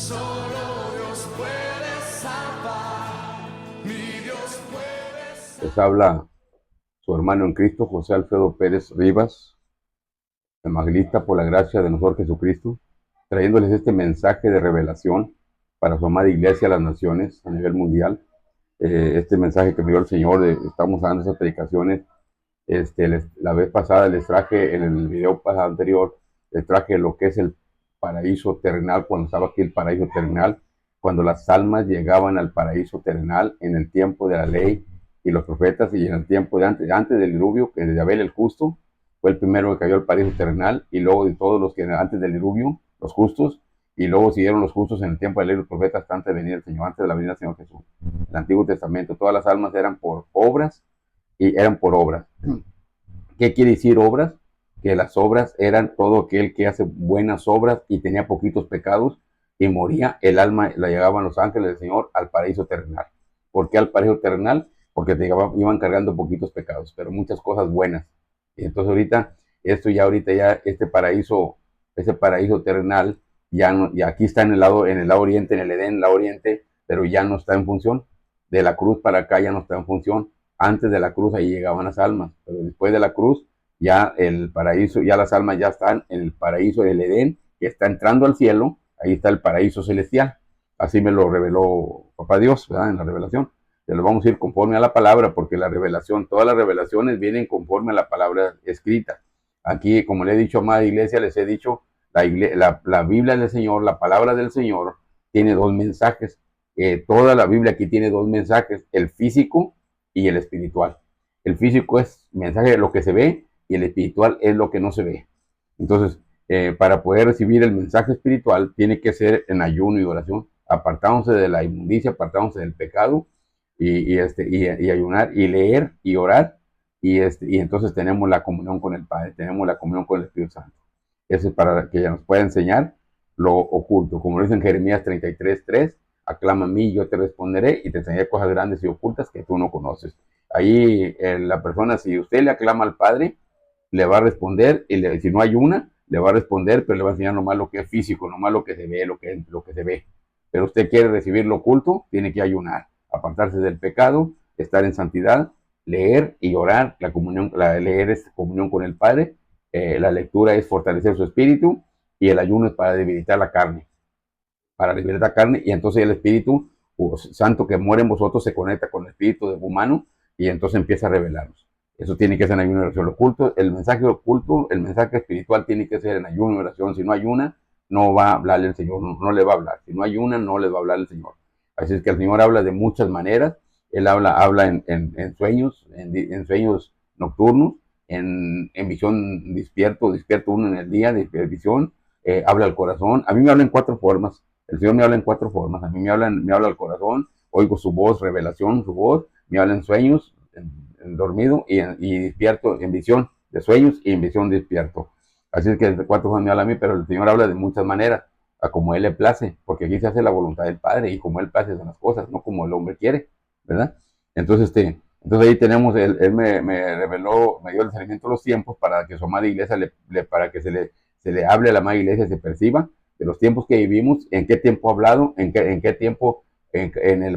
Solo Dios puede salvar, mi Dios puede salvar. Les habla su hermano en Cristo, José Alfredo Pérez Rivas, evangelista por la gracia de nuestro Jesucristo, trayéndoles este mensaje de revelación para su amada iglesia, las naciones a nivel mundial. Este mensaje que me dio el Señor, estamos dando esas predicaciones. La vez pasada les traje, en el video anterior, les traje lo que es el paraíso terrenal, cuando estaba aquí el paraíso terrenal, cuando las almas llegaban al paraíso terrenal en el tiempo de la ley y los profetas, y en el tiempo de antes del diluvio, que de Abel el justo, fue el primero que cayó al paraíso terrenal, y luego de todos los que antes del diluvio, los justos, y luego siguieron los justos en el tiempo de la ley y los profetas, antes de venir el Señor, antes de la venida del Señor Jesús. El Antiguo Testamento, todas las almas eran por obras, y eran por obras. ¿Qué quiere decir obras? Que las obras eran todo aquel que hace buenas obras y tenía poquitos pecados y moría, el alma la llegaban los ángeles del Señor al paraíso terrenal. ¿Por qué al paraíso terrenal? Porque iban cargando poquitos pecados, pero muchas cosas buenas. Y entonces ahorita ya ese paraíso terrenal, ya, no, ya aquí está en el lado oriente, en el Edén, en el lado oriente, pero ya no está en función. De la cruz para acá ya no está en función. Antes de la cruz ahí llegaban las almas, pero después de la cruz ya el paraíso, ya las almas ya están en el paraíso del Edén, que está entrando al cielo, ahí está el paraíso celestial. Así me lo reveló Papá Dios, ¿verdad? En la revelación. Se lo vamos a ir conforme a la palabra, porque la revelación, todas las revelaciones vienen conforme a la palabra escrita. Aquí, como le he dicho a amada iglesia, les he dicho, la Biblia del Señor, la palabra del Señor, tiene dos mensajes. Toda la Biblia aquí tiene dos mensajes, el físico y el espiritual. El físico es mensaje de lo que se ve y el espiritual es lo que no se ve. Entonces, para poder recibir el mensaje espiritual, tiene que ser en ayuno y oración, apartándose de la inmundicia, apartándose del pecado y ayunar y leer y orar. Y entonces tenemos la comunión con el Padre, tenemos la comunión con el Espíritu Santo. Eso es para que ella nos pueda enseñar lo oculto. Como lo dice en Jeremías 33:3, aclama a mí, yo te responderé y te enseñaré cosas grandes y ocultas que tú no conoces. Ahí la persona, si usted le aclama al Padre, le va a responder, y si no hay una, le va a responder, pero le va a enseñar nomás lo que es físico, nomás lo que se ve, lo que se ve. Pero usted quiere recibir lo oculto, tiene que ayunar, apartarse del pecado, estar en santidad, leer y orar. Leer es comunión con el Padre, la lectura es fortalecer su espíritu, y el ayuno es para debilitar la carne, y entonces el Espíritu Santo que muere en vosotros se conecta con el Espíritu humano, y entonces empieza a revelarnos. Eso tiene que ser en ayuno y oración. El mensaje oculto, el mensaje espiritual tiene que ser en ayuno y oración. Si no hay una, no va a hablarle el Señor, no le va a hablar. Si no hay una, no le va a hablar el Señor. Así es que el Señor habla de muchas maneras. Él habla en sueños, en sueños nocturnos, en visión despierto uno en el día, de visión, habla al corazón. A mí me habla en cuatro formas. El Señor me habla en cuatro formas. A mí me habla al corazón, oigo su voz, revelación, su voz, me habla en sueños, en dormido, y despierto, en visión de sueños y en visión despierto. Así es que de cuatro formas me habla a mí, pero el Señor habla de muchas maneras, a como Él le place, porque aquí se hace la voluntad del Padre, y como Él place son las cosas, no como el hombre quiere, ¿verdad? Entonces ahí tenemos, él me reveló, me dio el discernimiento de los tiempos para que su amada iglesia, para que se le hable a la amada iglesia, se perciba de los tiempos que vivimos, en qué tiempo ha hablado, en qué tiempo,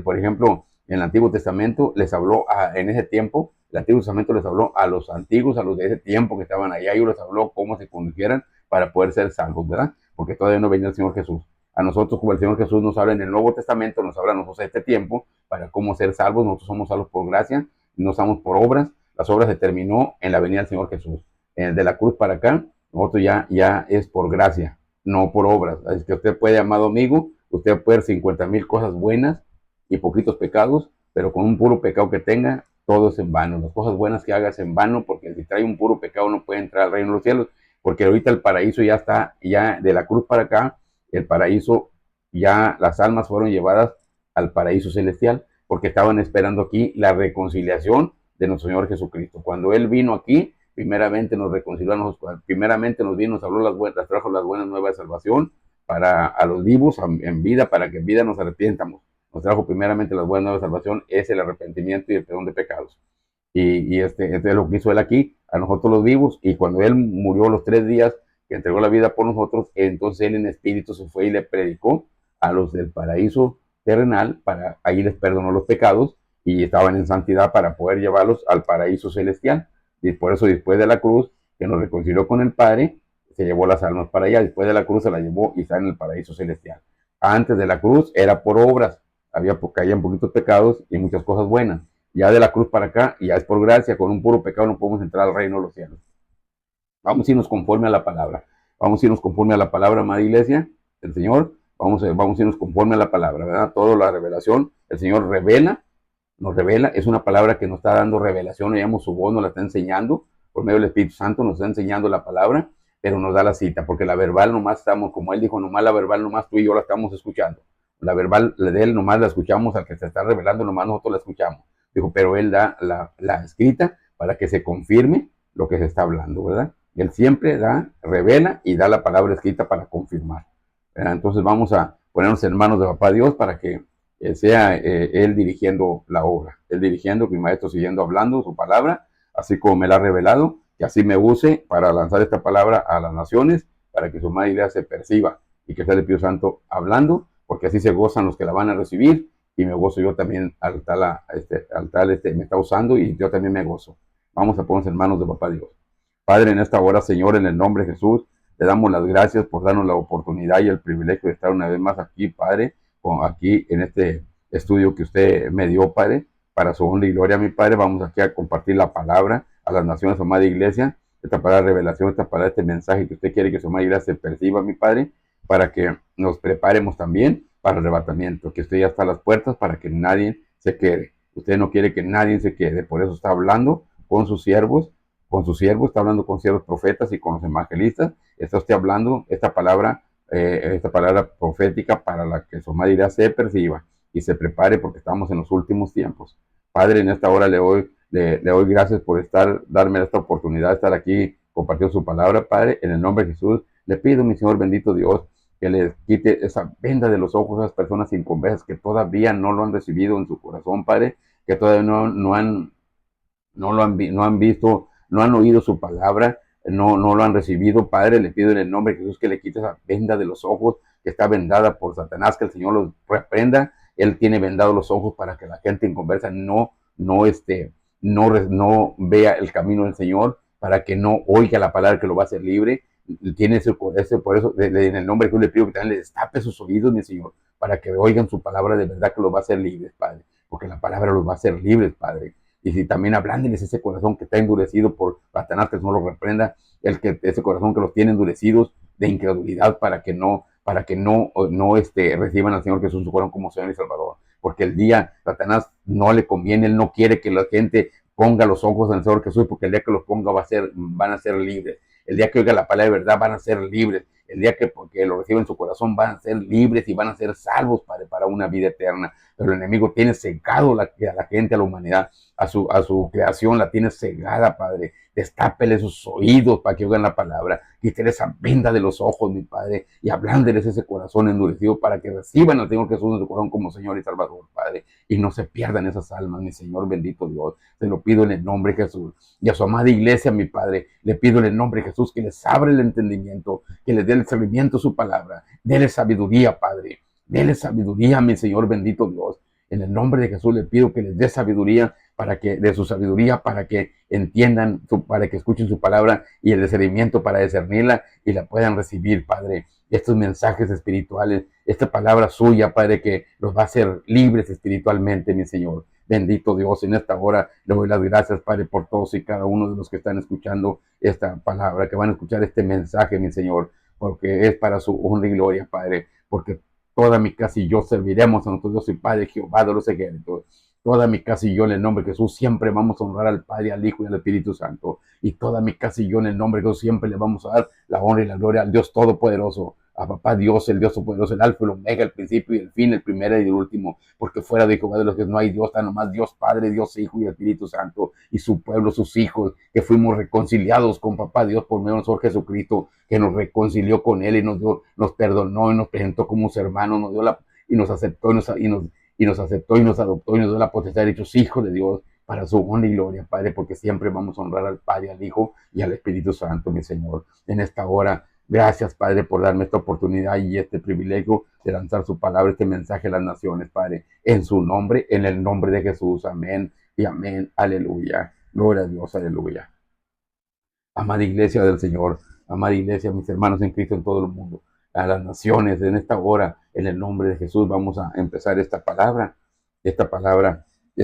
por ejemplo, en el Antiguo Testamento les habló en ese tiempo, el Antiguo Testamento les habló a los antiguos, a los de ese tiempo que estaban allá, y les habló cómo se conducieran para poder ser salvos, ¿verdad? Porque todavía no venía el Señor Jesús. A nosotros, como el Señor Jesús nos habla en el Nuevo Testamento, nos habla a nosotros de este tiempo, para cómo ser salvos. Nosotros somos salvos por gracia, no somos por obras. Las obras se terminó en la venida del Señor Jesús. De la cruz para acá, nosotros ya es por gracia, no por obras. Así que usted puede, amado amigo, usted puede hacer 50,000 cosas buenas y poquitos pecados, pero con un puro pecado que tenga, todo es en vano. Las cosas buenas que hagas en vano, porque si trae un puro pecado no puede entrar al reino de los cielos, porque ahorita el paraíso ya está, ya de la cruz para acá, el paraíso, ya las almas fueron llevadas al paraíso celestial, porque estaban esperando aquí la reconciliación de nuestro Señor Jesucristo. Cuando Él vino aquí, primeramente nos reconcilió a nosotros, primeramente nos vino, nos habló trajo las buenas nuevas de salvación para a los vivos en vida, para que en vida nos arrepientamos. Nos trajo primeramente las buenas nuevas de salvación, es el arrepentimiento y el perdón de pecados. Entonces lo que hizo Él aquí, a nosotros los vivos, y cuando Él murió los 3 días, que entregó la vida por nosotros, entonces Él en espíritu se fue y le predicó a los del paraíso terrenal, ahí les perdonó los pecados y estaban en santidad para poder llevarlos al paraíso celestial. Y por eso después de la cruz, que nos reconcilió con el Padre, se llevó las almas para allá. Después de la cruz se la llevó y está en el paraíso celestial. Antes de la cruz era por obras, caían poquitos pecados y muchas cosas buenas. Ya de la cruz para acá, ya es por gracia, con un puro pecado no podemos entrar al reino de los cielos. Vamos a irnos conforme a la palabra. Vamos a irnos conforme a la palabra, amada iglesia, el Señor. Vamos a irnos conforme a la palabra, ¿verdad? Toda la revelación, el Señor revela, nos revela, es una palabra que nos está dando revelación, oímos su voz, nos la está enseñando, por medio del Espíritu Santo nos está enseñando la palabra, pero nos da la cita, porque la verbal nomás estamos, como él dijo, nomás la verbal nomás tú y yo la estamos escuchando. La verbal de él nomás la escuchamos, al que se está revelando nomás nosotros la escuchamos. Dijo, pero él da la escrita para que se confirme lo que se está hablando, ¿verdad? Él siempre revela y da la palabra escrita para confirmar, ¿verdad? Entonces vamos a ponernos en manos de Papá Dios para que sea Él dirigiendo la obra, Él dirigiendo, mi maestro siguiendo hablando su palabra, así como me la ha revelado, que así me use para lanzar esta palabra a las naciones, para que su madre idea se perciba y que sea el Espíritu Santo hablando, porque así se gozan los que la van a recibir y me gozo yo también al tal me está usando y yo también me gozo. Vamos a ponernos en manos de Papá Dios. Padre, en esta hora, Señor, en el nombre de Jesús, le damos las gracias por darnos la oportunidad y el privilegio de estar una vez más aquí, Padre, aquí en este estudio que usted me dio, Padre, para su honra y gloria, mi Padre. Vamos aquí a compartir la palabra a las naciones, amada iglesia, esta palabra de revelación, esta palabra, este mensaje que usted quiere que su amada iglesia se perciba, mi Padre, para que nos preparemos también para el arrebatamiento, que usted ya está a las puertas para que nadie se quede. Usted no quiere que nadie se quede, por eso está hablando con sus siervos, está hablando con siervos profetas y con los evangelistas, está usted hablando esta palabra profética para la que su madre se perciba y se prepare porque estamos en los últimos tiempos. Padre, en esta hora le doy gracias por darme esta oportunidad de estar aquí compartiendo su palabra, Padre, en el nombre de Jesús. Le pido, mi Señor bendito Dios, que les quite esa venda de los ojos a esas personas inconversas que todavía no lo han recibido en su corazón, Padre, que todavía no han visto, no han oído su palabra, no lo han recibido. Padre, le pido en el nombre de Jesús que le quite esa venda de los ojos que está vendada por Satanás, que el Señor los reprenda. Él tiene vendados los ojos para que la gente inconversa no vea el camino del Señor, para que no oiga la palabra que lo va a hacer libre. Tiene por eso, en el nombre de Jesús le pido que también le destape sus oídos, mi Señor, para que oigan su palabra de verdad que los va a hacer libres, Padre, porque la palabra los va a hacer libres, Padre. Y si también hablándoles ese corazón que está endurecido por Satanás, que no lo reprenda, ese corazón que los tiene endurecidos de incredulidad para que no reciban al Señor Jesús en su corazón como Señor y Salvador. Porque el día Satanás no le conviene, él no quiere que la gente ponga los ojos en el Señor Jesús, porque el día que los ponga van a ser libres. El día que oiga la palabra de verdad van a ser libres. El día que lo reciben en su corazón van a ser libres y van a ser salvos, Padre, para una vida eterna. Pero el enemigo tiene cegado a la gente, a la humanidad, a su creación, la tiene cegada, Padre. Destápele sus oídos para que oigan la palabra. Quítele esa venda de los ojos, mi Padre, y hablándoles ese corazón endurecido para que reciban al Señor Jesús en su corazón como Señor y Salvador, Padre, y no se pierdan esas almas, mi Señor bendito Dios. Se lo pido en el nombre de Jesús. Y a su amada iglesia, mi Padre, le pido en el nombre de Jesús que les abra el entendimiento, que les dé el sabimiento a su palabra. Dele sabiduría, Padre. Dele sabiduría, mi Señor bendito Dios. En el nombre de Jesús le pido que les dé sabiduría, de su sabiduría, para que entiendan, para que escuchen su palabra y el discernimiento para discernirla y la puedan recibir, Padre. Estos mensajes espirituales, esta palabra suya, Padre, que los va a hacer libres espiritualmente, mi Señor. Bendito Dios, en esta hora le doy las gracias, Padre, por todos y cada uno de los que están escuchando esta palabra, que van a escuchar este mensaje, mi Señor, porque es para su honra y gloria, Padre, porque toda mi casa y yo serviremos a nuestro Dios y Padre Jehová de los ejércitos. Toda mi casa y yo en el nombre de Jesús siempre vamos a honrar al Padre, al Hijo y al Espíritu Santo. Y toda mi casa y yo en el nombre de Jesús siempre le vamos a dar la honra y la gloria al Dios Todopoderoso, a Papá Dios, el Dios Todopoderoso, el Alfa, el Omega, el principio y el fin, el primero y el último. Porque fuera de Jehová de los que no hay Dios, está nomás Dios Padre, Dios Hijo y Espíritu Santo, y su pueblo, sus hijos, que fuimos reconciliados con Papá Dios por medio de nuestro Jesucristo, que nos reconcilió con Él y nos perdonó y nos presentó como sus hermanos, y nos aceptó y nos aceptó y nos adoptó y nos dio la potestad de hechos hijos de Dios para su honra y gloria, Padre, porque siempre vamos a honrar al Padre, al Hijo y al Espíritu Santo, mi Señor. En esta hora Gracias, Padre, por darme esta oportunidad y este privilegio de lanzar su palabra, este mensaje a las naciones, Padre, en su nombre, en el nombre de Jesús. Amén y amén. Aleluya. Gloria a Dios, aleluya. Amada iglesia del Señor, amada iglesia, mis hermanos en Cristo en todo el mundo, a las naciones, en esta hora, en el nombre de Jesús, vamos a empezar esta palabra,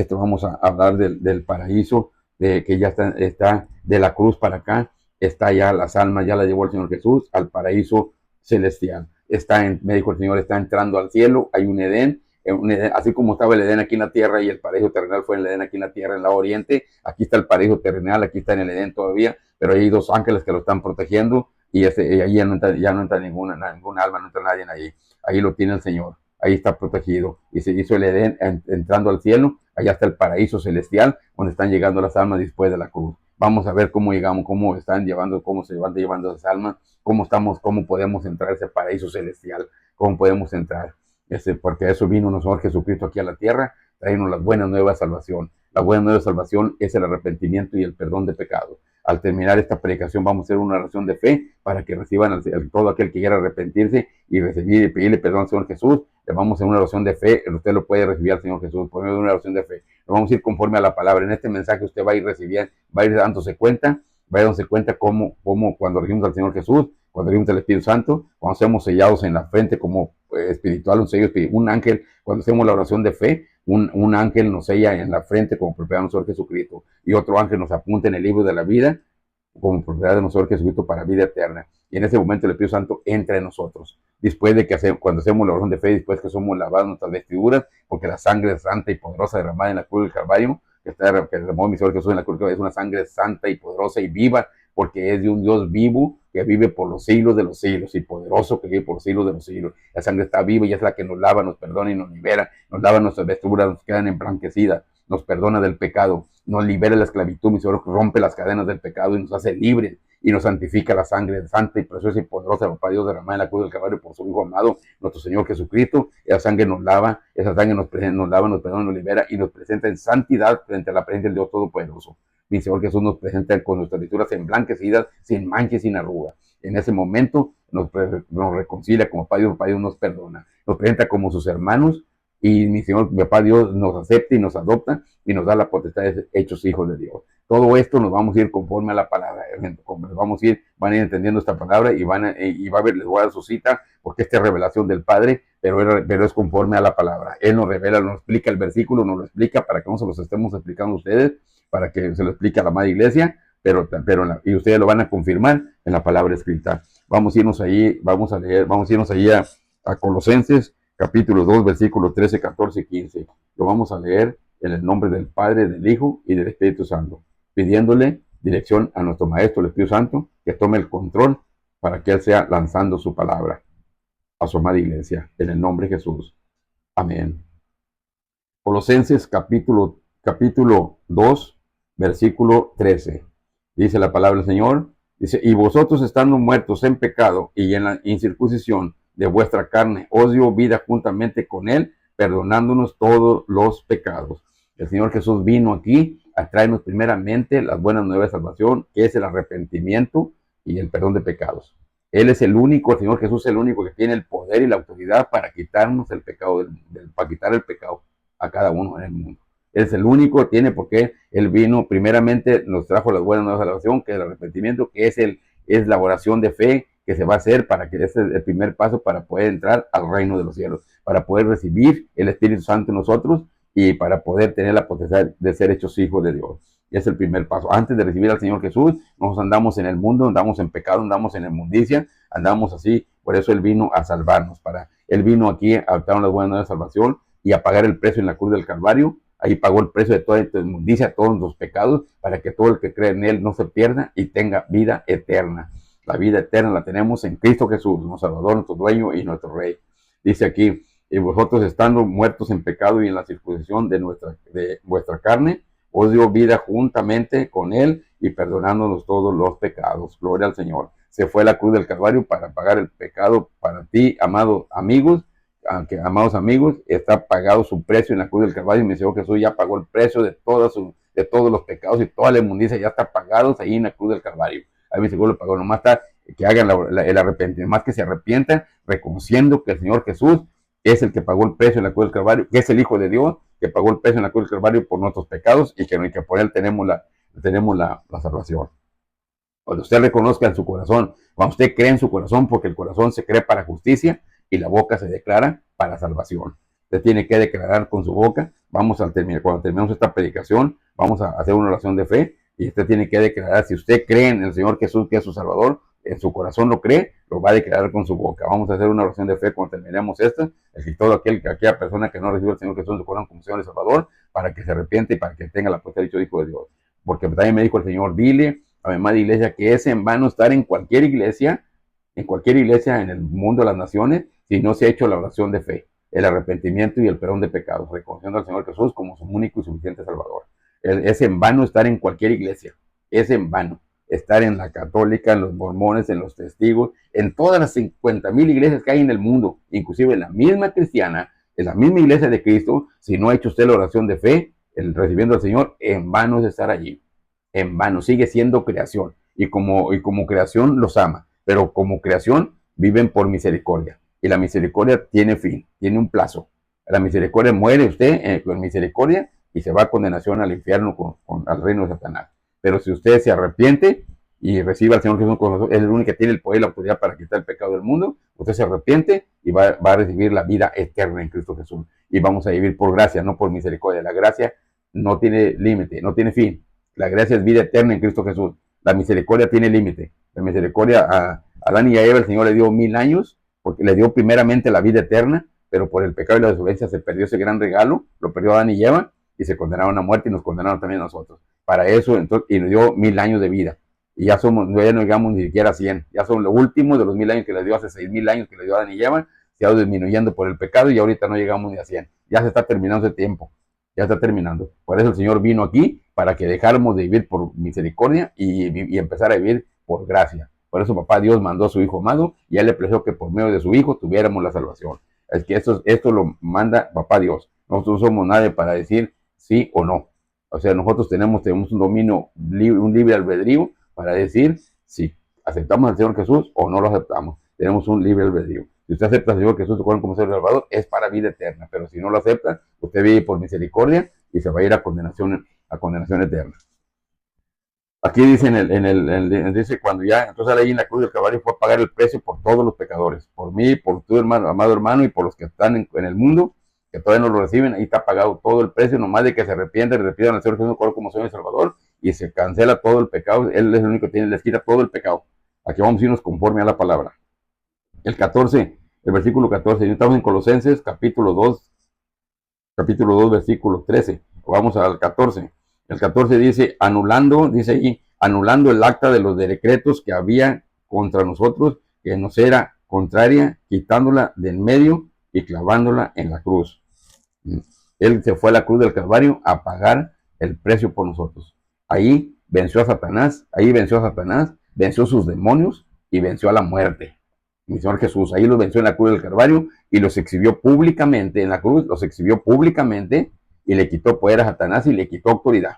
vamos a hablar del paraíso, de que ya está de la cruz para acá, está ya las almas, ya la llevó el Señor Jesús al paraíso celestial. Me dijo el Señor, está entrando al cielo, hay un Edén, así como estaba el Edén aquí en la tierra y el paraíso terrenal fue el Edén aquí en la tierra, en la oriente, aquí está el paraíso terrenal, aquí está en el Edén todavía, pero hay dos ángeles que lo están protegiendo y ahí ya no entra ninguna alma, no entra nadie ahí. Ahí lo tiene el Señor, ahí está protegido. Y se hizo el Edén entrando al cielo, allá está el paraíso celestial, donde están llegando las almas después de la cruz. Vamos a ver cómo llegamos, cómo se van llevando esas almas, cómo podemos entrar a ese paraíso celestial, cómo podemos entrar. Porque a eso vino nuestro Señor Jesucristo aquí a la tierra, traernos las buenas nuevas de salvación. La buena nueva de salvación es el arrepentimiento y el perdón de pecados. Al terminar esta predicación vamos a hacer una oración de fe para que reciban todo aquel que quiera arrepentirse y recibir y pedirle perdón al Señor Jesús. Le vamos a hacer una oración de fe, usted lo puede recibir al Señor Jesús por medio de una oración de fe. Lo vamos a ir conforme a la palabra. En este mensaje usted va a ir recibiendo, va a ir dándose cuenta cómo cuando recibimos al Señor Jesús, cuando recibimos al Espíritu Santo, cuando somos sellados en la frente como espiritual, un sello espiritual, un ángel, cuando hacemos la oración de fe, un ángel nos sella en la frente como propiedad de nuestro Señor Jesucristo y otro ángel nos apunta en el libro de la vida como propiedad de nuestro Señor Jesucristo para vida eterna. Y en ese momento el Espíritu Santo entra en nosotros. Después de cuando hacemos la oración de fe, después que somos lavados nuestras vestiduras, porque la sangre santa y poderosa derramada en la cruz del Calvario, que derramó mi Señor Jesús en la cruz, es una sangre santa y poderosa y viva, porque es de un Dios vivo que vive por los siglos de los siglos y poderoso que vive por los siglos de los siglos. La sangre está viva y es la que nos lava, nos perdona y nos libera, nos lava nuestras vestiduras, nos quedan emblanquecidas, nos perdona del pecado, nos libera de la esclavitud, mi Señor rompe las cadenas del pecado y nos hace libres y nos santifica la sangre santa y preciosa y poderosa de Papá Dios derramada en la cruz del Calvario por su Hijo amado, nuestro Señor Jesucristo. Esa sangre nos lava, esa sangre nos lava, nos perdona, nos libera y nos presenta en santidad frente a la presencia del Dios Todopoderoso. Mi Señor Jesús nos presenta con nuestras vestiduras emblanquecidas, sin mancha y sin arruga. En ese momento nos reconcilia como Padre Dios nos perdona. Nos presenta como sus hermanos y mi Señor, mi Papá Dios nos acepta y nos adopta y nos da la potestad de ser hechos hijos de Dios. Todo esto nos vamos a ir conforme a la palabra. Van a ir entendiendo esta palabra y va a ver, les voy a dar su cita, porque esta es revelación del Padre, pero es conforme a la palabra. Él nos revela, nos explica el versículo, nos lo explica para que no se los estemos explicando a ustedes, para que se lo explique a la amada iglesia, y ustedes lo van a confirmar en la palabra escrita. Vamos a irnos ahí, vamos a irnos ahí a Colosenses, capítulo 2, versículos 13, 14 y 15. Lo vamos a leer en el nombre del Padre, del Hijo y del Espíritu Santo, pidiéndole dirección a nuestro Maestro, el Espíritu Santo, que tome el control para que Él sea lanzando su palabra a su amada iglesia, en el nombre de Jesús. Amén. Colosenses capítulo 2, versículo 13. Dice la palabra del Señor, dice, y vosotros estando muertos en pecado y en la incircuncisión de vuestra carne, os dio vida juntamente con Él, perdonándonos todos los pecados. El Señor Jesús vino aquí a traernos primeramente las buenas nuevas de salvación, que es el arrepentimiento y el perdón de pecados. Él es el único, el Señor Jesús es el único que tiene el poder y la autoridad para quitarnos el pecado, para quitar el pecado a cada uno en el mundo. Él es el único, tiene porque Él vino, primeramente nos trajo las buenas nuevas de salvación, que es el arrepentimiento, que es la oración de fe que se va a hacer para que ese es el primer paso para poder entrar al reino de los cielos, para poder recibir el Espíritu Santo en nosotros y para poder tener la potestad de ser hechos hijos de Dios. Y es el primer paso. Antes de recibir al Señor Jesús, nos andamos en el mundo, andamos en pecado, andamos en inmundicia, andamos así. Por eso Él vino a salvarnos. Él vino aquí a dar las buenas nuevas de salvación y a pagar el precio en la cruz del Calvario. Ahí pagó el precio de toda esta inmundicia, todos los pecados, para que todo el que cree en Él no se pierda y tenga vida eterna. La vida eterna la tenemos en Cristo Jesús, nuestro Salvador, nuestro dueño y nuestro Rey. Dice aquí, y vosotros estando muertos en pecado y en la circuncisión de vuestra carne, os dio vida juntamente con Él y perdonándonos todos los pecados. Gloria al Señor. Se fue a la cruz del Calvario para pagar el pecado para ti, amados amigos, está pagado su precio en la cruz del Calvario y mi Señor Jesús ya pagó el precio de todos los pecados y toda la inmundicia ya está pagados ahí en la cruz del Calvario. Ahí mi Señor lo pagó, nomás está que hagan el arrepentimiento, más que se arrepientan, reconociendo que el Señor Jesús es el que pagó el precio en la cruz del Calvario, que es el Hijo de Dios, que pagó el precio en la cruz del Calvario por nuestros pecados y que por él tenemos la salvación. Cuando usted reconozca en su corazón, cuando usted cree en su corazón, porque el corazón se cree para justicia y la boca se declara para salvación. Usted tiene que declarar con su boca, cuando terminemos esta predicación, vamos a hacer una oración de fe y usted tiene que declarar, si usted cree en el Señor Jesús que es su Salvador, en su corazón lo cree, lo va a declarar con su boca. Vamos a hacer una oración de fe cuando terminemos esta, es decir, aquella persona que no recibe al Señor Jesús en su corazón como Señor y Salvador, para que se arrepiente y para que tenga la potestad de dicho Hijo de Dios. Porque también me dijo el Señor, dile a mi amada iglesia que es en vano estar en cualquier iglesia en el mundo de las naciones, si no se ha hecho la oración de fe, el arrepentimiento y el perdón de pecados, reconociendo al Señor Jesús como su único y suficiente Salvador. Es en vano estar en cualquier iglesia, es en vano estar en la católica, en los mormones, en los testigos, en todas las 50,000 iglesias que hay en el mundo, inclusive en la misma cristiana, en la misma iglesia de Cristo, si no ha hecho usted la oración de fe, recibiendo al Señor, en vano es estar allí. En vano, sigue siendo creación. Y como creación los ama, pero como creación viven por misericordia. Y la misericordia tiene fin, tiene un plazo. La misericordia muere usted con misericordia y se va a condenación al infierno, al reino de Satanás. Pero si usted se arrepiente y recibe al Señor Jesús con nosotros, es el único que tiene el poder y la autoridad para quitar el pecado del mundo, usted se arrepiente y va a recibir la vida eterna en Cristo Jesús. Y vamos a vivir por gracia, no por misericordia. La gracia no tiene límite, no tiene fin. La gracia es vida eterna en Cristo Jesús. La misericordia tiene límite. La misericordia a Adán y a Eva el Señor le dio 1000 años, porque le dio primeramente la vida eterna, pero por el pecado y la desobediencia se perdió ese gran regalo, lo perdió Adán y Eva, y se condenaron a muerte y nos condenaron también a nosotros. Para eso, entonces, y nos dio 1000 años de vida. Y ya no llegamos ni siquiera a 100. Ya son lo último de los 1000 años que le dio hace 6000 años que le dio Adán y Eva, se ha ido disminuyendo por el pecado y ahorita no llegamos ni a 100. Ya se está terminando ese tiempo. Ya está terminando. Por eso el Señor vino aquí, para que dejáramos de vivir por misericordia y empezar a vivir por gracia. Por eso papá Dios mandó a su Hijo amado y a él le plació que por medio de su Hijo tuviéramos la salvación. Es que esto lo manda papá Dios. Nosotros no somos nadie para decir sí o no. O sea, nosotros tenemos un dominio, un libre albedrío para decir si aceptamos al Señor Jesús o no lo aceptamos. Tenemos un libre albedrío. Si usted acepta al Señor Jesús como Señor Salvador, es para vida eterna. Pero si no lo acepta, usted vive por misericordia y se va a ir a condenación eterna. Aquí dice, dice cuando ya, entonces ahí en la cruz del Calvario fue a pagar el precio por todos los pecadores, por mí, por tu hermano, amado hermano, y por los que están en el mundo, que todavía no lo reciben. Ahí está pagado todo el precio, nomás de que se arrepientan y le pidan al Señor Jesús como Señor y Salvador, y se cancela todo el pecado. Él es el único que tiene, les quita todo el pecado. Aquí vamos a irnos conforme a la palabra. El versículo 14, estamos en Colosenses, capítulo 2, versículo 13. Vamos al 14. El 14 dice, dice ahí, anulando el acta de los decretos que había contra nosotros, que nos era contraria, quitándola del medio y clavándola en la cruz. Él se fue a la cruz del Calvario a pagar el precio por nosotros. Ahí venció a Satanás, venció sus demonios y venció a la muerte. Mi Señor Jesús, ahí los venció en la cruz del Calvario y los exhibió públicamente en la cruz, y le quitó poder a Satanás y le quitó autoridad.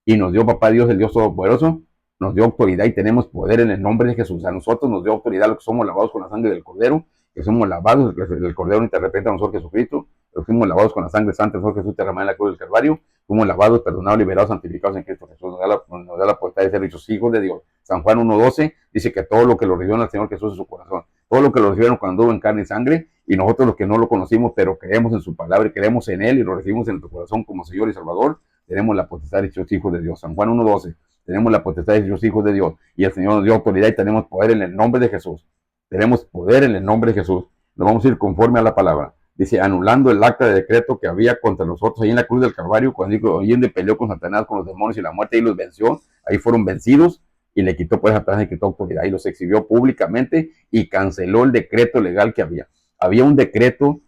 Y nos dio papá Dios, el Dios Todopoderoso, nos dio autoridad y tenemos poder en el nombre de Jesús. A nosotros nos dio autoridad los que somos lavados con la sangre del Cordero, que somos lavados, el Cordero ni te arrepienta a nosotros Jesucristo, pero fuimos lavados con la sangre santa, nosotros Jesús te derramó en la cruz del Calvario, fuimos lavados, perdonados, liberados, santificados en Cristo Jesús. Nos da la potestad de ser hechos hijos de Dios. San Juan 1:12 dice que todo lo que lo recibieron al Señor Jesús en su corazón, todo lo que lo recibieron cuando anduvo en carne y sangre, y nosotros los que no lo conocimos, pero creemos en su palabra y creemos en Él y lo recibimos en nuestro corazón como Señor y Salvador, tenemos la potestad de hechos hijos de Dios. San Juan 1:12, tenemos la potestad de hechos hijos de Dios, y el Señor nos dio autoridad y tenemos poder en el nombre de Jesús. Tenemos poder en el nombre de Jesús. Nos vamos a ir conforme a la palabra. Dice, anulando el acta de decreto que había contra nosotros ahí en la cruz del Calvario, cuando peleó con Satanás, con los demonios y la muerte, y los venció, ahí fueron vencidos, y le quitó pues a Satanás y quitó autoridad, y los exhibió públicamente y canceló el decreto legal que había. Había un decreto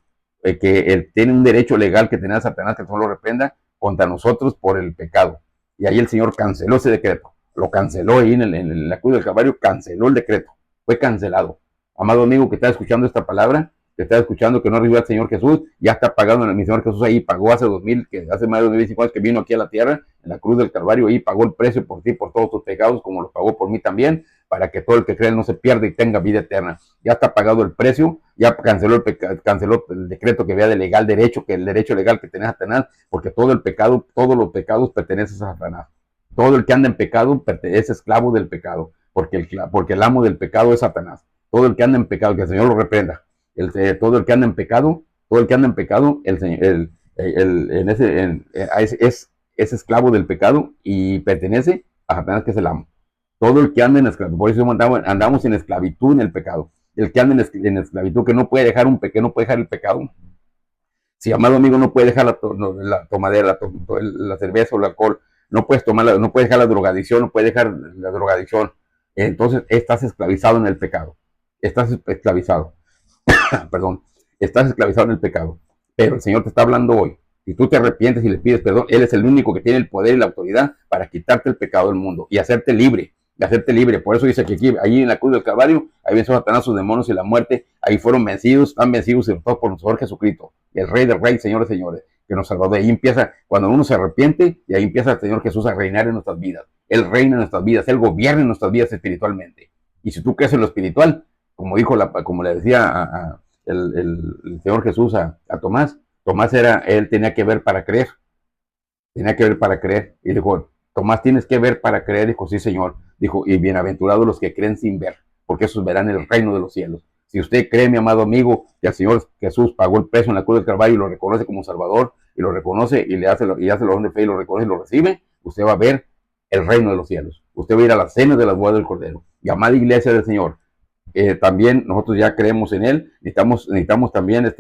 que él tiene un derecho legal que tenía Satanás, que solo lo reprenda, contra nosotros por el pecado. Y ahí el Señor canceló ese decreto. Lo canceló ahí en la cruz del Calvario, canceló el decreto. Fue cancelado. Amado amigo que está escuchando esta palabra, que está escuchando que no recibió al Señor Jesús, ya está pagando en el Señor Jesús ahí, pagó hace más de 2025 años que vino aquí a la tierra, en la cruz del Calvario, ahí pagó el precio por ti, por todos tus pecados, como lo pagó por mí también, para que todo el que cree no se pierda y tenga vida eterna. Ya está pagado el precio, ya canceló el decreto que había de legal derecho, que el derecho legal que tenía Satanás, porque todo el pecado, todos los pecados pertenecen a Satanás. Todo el que anda en pecado es esclavo del pecado, porque el amo del pecado es Satanás. Todo el que anda en pecado, que el Señor lo reprenda. Todo el que anda en pecado, es esclavo del pecado y pertenece a Satanás, que es el amo. Todo el que anda en esclavitud, por eso andamos en esclavitud en el pecado. El que anda en esclavitud, que no puede dejar el pecado. Si, amado amigo, no puede dejar la tomadera, la cerveza o el alcohol, no puedes no puedes dejar la drogadicción, no puedes dejar la drogadicción. Entonces estás esclavizado en el pecado. Estás esclavizado. Perdón. Estás esclavizado en el pecado. Pero el Señor te está hablando hoy. Si tú te arrepientes y le pides perdón, Él es el único que tiene el poder y la autoridad para quitarte el pecado del mundo y hacerte libre. De hacerte libre. Por eso dice que aquí, allí en la cruz del Calvario, ahí venció Satanás, sus demonios y la muerte. Ahí fueron vencidos, están vencidos por nuestro Señor Jesucristo, el Rey de Reyes, Señores, señores, que nos salvó. De ahí empieza, cuando uno se arrepiente, y ahí empieza el Señor Jesús a reinar en nuestras vidas. Él reina en nuestras vidas, Él gobierna en nuestras vidas espiritualmente. Y si tú crees en lo espiritual, como le decía el Señor Jesús a Tomás, él tenía que ver para creer. Tenía que ver para creer. Y dijo, Tomás, tienes que ver para creer. Dijo, sí, Señor. Dijo, y bienaventurados los que creen sin ver, porque esos verán el reino de los cielos. Si usted cree, mi amado amigo, que el Señor Jesús pagó el precio en la cruz del Calvario y lo reconoce como Salvador, y lo reconoce y hace la oración de fe y lo reconoce y lo recibe, usted va a ver el reino de los cielos. Usted va a ir a las cenas de las bodas del Cordero. Y amada iglesia del Señor, también nosotros ya creemos en Él, necesitamos también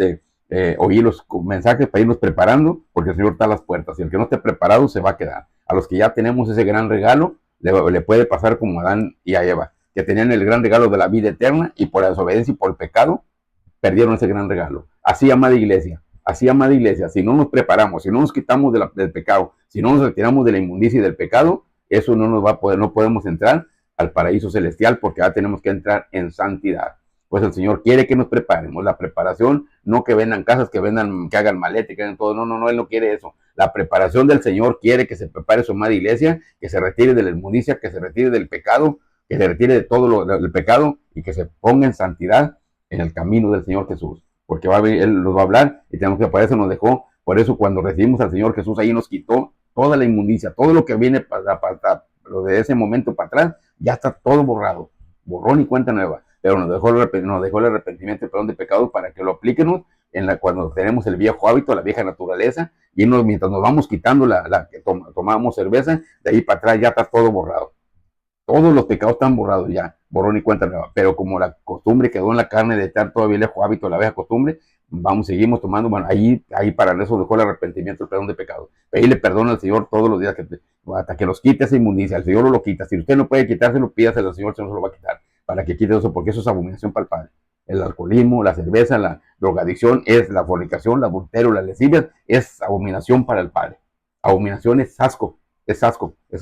oír los mensajes para irnos preparando, porque el Señor está a las puertas, y el que no esté preparado se va a quedar. A los que ya tenemos ese gran regalo, le puede pasar como a Adán y a Eva, que tenían el gran regalo de la vida eterna, y por la desobediencia y por el pecado, perdieron ese gran regalo. Así, amada iglesia, si no nos preparamos, si no nos quitamos del pecado, si no nos retiramos de la inmundicia y del pecado, eso no nos va a poder, no podemos entrar al paraíso celestial, porque ya tenemos que entrar en santidad. Pues el Señor quiere que nos preparemos. La preparación, no que vendan casas, que hagan maleta, que hagan todo. No, Él no quiere eso. La preparación del Señor quiere que se prepare su amada iglesia, que se retire de la inmundicia, que se retire del pecado, que se retire de todo el pecado y que se ponga en santidad en el camino del Señor Jesús. Porque Él nos va a hablar y tenemos que, para eso nos dejó. Por eso cuando recibimos al Señor Jesús, ahí nos quitó toda la inmundicia, todo lo que viene lo de ese momento para atrás, ya está todo borrado, borrón y cuenta nueva. Pero nos dejó el arrepentimiento y perdón de pecados para que lo apliquemos cuando tenemos el viejo hábito, la vieja naturaleza, y mientras nos vamos quitando la que tomábamos cerveza, de ahí para atrás ya está todo borrado. Todos los pecados están borrados ya, borrón y cuenta nueva. Pero como la costumbre quedó en la carne de estar todavía el viejo hábito, la vieja costumbre, seguimos tomando. Bueno, ahí para eso dejó el arrepentimiento, el perdón de pecados. Ahí le perdona al Señor todos los días hasta que los quite esa inmundicia. El Señor lo quita. Si usted no puede quitárselo, pídaselo al Señor, el Señor se lo va a quitar para que quite eso, porque eso es abominación para el Padre. El alcoholismo, la cerveza, la drogadicción, la fornicación, el adulterio, la lascivia, es abominación para el Padre. Abominación es asco, es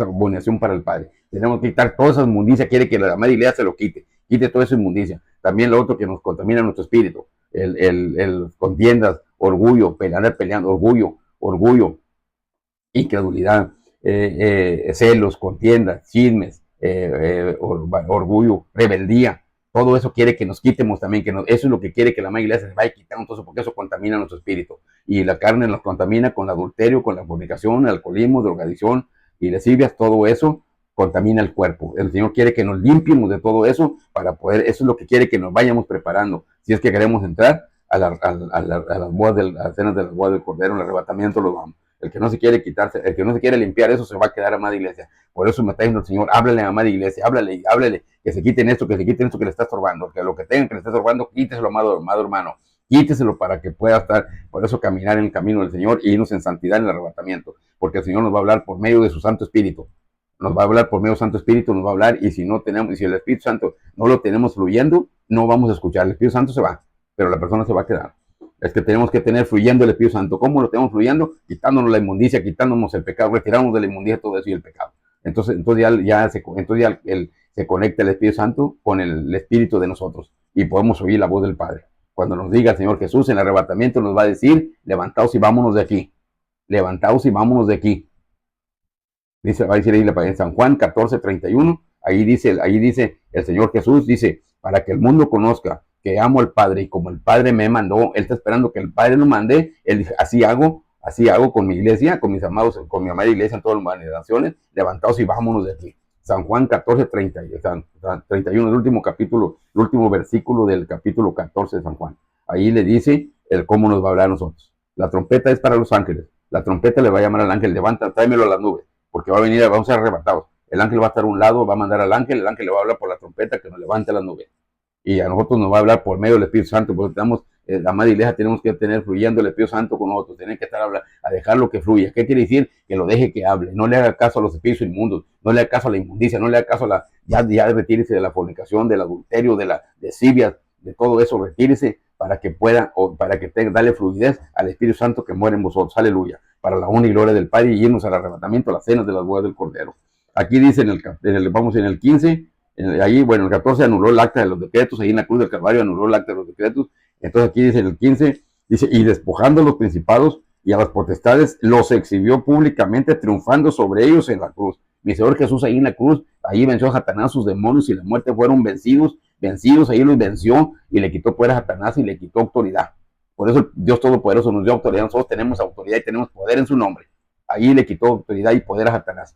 abominación para el Padre. Tenemos que quitar toda esa inmundicia, quiere que la amada iglesia se lo quite toda esa inmundicia. También lo otro que nos contamina nuestro espíritu, el contiendas, orgullo, peleando, orgullo, incredulidad, celos, contiendas, chismes, orgullo, rebeldía. Todo eso quiere que nos quitemos también, eso es lo que quiere que la amada iglesia se vaya quitando, todo eso, porque eso contamina nuestro espíritu. Y la carne nos contamina con el adulterio, con la fornicación, el alcoholismo, drogadicción y lascivias, todo eso contamina el cuerpo. El Señor quiere que nos limpiemos de todo eso para poder, eso es lo que quiere que nos vayamos preparando. Si es que queremos entrar a las cenas de las bodas del Cordero, en el arrebatamiento, lo vamos. El que no se quiere quitarse, el que no se quiere limpiar eso, se va a quedar, amada iglesia. Por eso me está diciendo el Señor, háblale, amada iglesia, háblale, que se quiten esto, que le está estorbando, que lo que tengan que le está estorbando, quíteselo, amado hermano, quíteselo para que pueda estar, por eso caminar en el camino del Señor y irnos en santidad en el arrebatamiento, porque el Señor nos va a hablar por medio de su Santo Espíritu. Nos va a hablar por medio del Santo Espíritu, nos va a hablar, y si el Espíritu Santo no lo tenemos fluyendo, no vamos a escuchar. El Espíritu Santo se va, pero la persona se va a quedar. Es que tenemos que tener fluyendo el Espíritu Santo. ¿Cómo lo tenemos fluyendo? Quitándonos la inmundicia, quitándonos el pecado, retirándonos de la inmundicia, todo eso y el pecado. Entonces ya se conecta el Espíritu Santo con el Espíritu de nosotros y podemos oír la voz del Padre. Cuando nos diga el Señor Jesús en el arrebatamiento, nos va a decir, levantaos y vámonos de aquí. Levantaos y vámonos de aquí. Va a decir ahí en San Juan 14:31, Ahí dice el Señor Jesús, dice, para que el mundo conozca que amo al Padre y como el Padre me mandó, Él está esperando que el Padre lo mande, Él dice, así hago con mi iglesia, con mis amados, con mi amada iglesia en todas las naciones, levantaos y vámonos de aquí. San Juan 14, 30, 31, el último capítulo, el último versículo del capítulo 14 de San Juan. Ahí le dice el cómo nos va a hablar a nosotros. La trompeta es para los ángeles. La trompeta le va a llamar al ángel, levanta, tráemelo a las nubes, porque va a venir, vamos a ser arrebatados. El ángel va a estar a un lado, va a mandar al ángel, el ángel le va a hablar por la trompeta que nos levante a las nubes. Y a nosotros nos va a hablar por medio del Espíritu Santo, porque estamos, la amada iglesia tenemos que tener fluyendo el Espíritu Santo con nosotros, tenemos que estar a dejarlo que fluya. ¿Qué quiere decir? Que lo deje que hable, no le haga caso a los espíritus inmundos, no le haga caso a la inmundicia, no le haga caso a ya retírese de la fornicación, del adulterio, de la desivia, de todo eso, retírese para que pueda, o para que dale fluidez al Espíritu Santo que muere en vosotros, aleluya, para la honra y gloria del Padre y irnos al arrebatamiento, a las cenas de las bodas del Cordero. Aquí dice, vamos en el 15, ahí, bueno, el 14 anuló el acta de los decretos, ahí en la cruz del Calvario anuló el acta de los decretos. Entonces aquí dice en el 15, dice, y despojando a los principados y a las potestades, los exhibió públicamente, triunfando sobre ellos en la cruz. Mi Señor Jesús ahí en la cruz, ahí venció a Satanás, sus demonios y la muerte fueron vencidos, ahí los venció y le quitó poder a Satanás y le quitó autoridad. Por eso Dios Todopoderoso nos dio autoridad, nosotros tenemos autoridad y tenemos poder en su nombre. Ahí le quitó autoridad y poder a Satanás.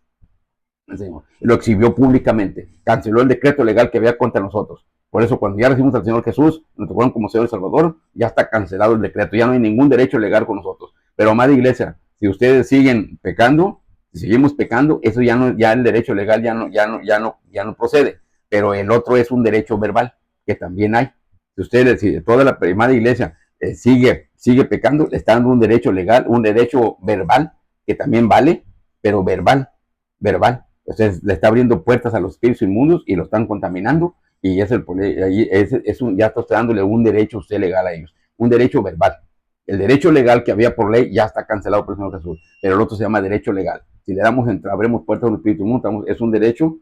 Señor. Lo exhibió públicamente, canceló el decreto legal que había contra nosotros. Por eso cuando ya recibimos al Señor Jesús, nos tocaron como Señor y Salvador, ya está cancelado el decreto, ya no hay ningún derecho legal con nosotros. Pero amada iglesia, si ustedes siguen pecando, si seguimos pecando, eso ya el derecho legal ya no procede. Pero el otro es un derecho verbal, que también hay. Si ustedes, si toda la amada iglesia sigue pecando, le está dando un derecho legal, un derecho verbal, que también vale, pero verbal. Entonces le está abriendo puertas a los espíritus inmundos y lo están contaminando y ya está dándole un derecho usted legal a ellos, un derecho verbal. El derecho legal que había por ley ya está cancelado por el Señor Jesús, pero el otro se llama derecho legal. Si le abremos puertas a un espíritu inmundo, es un derecho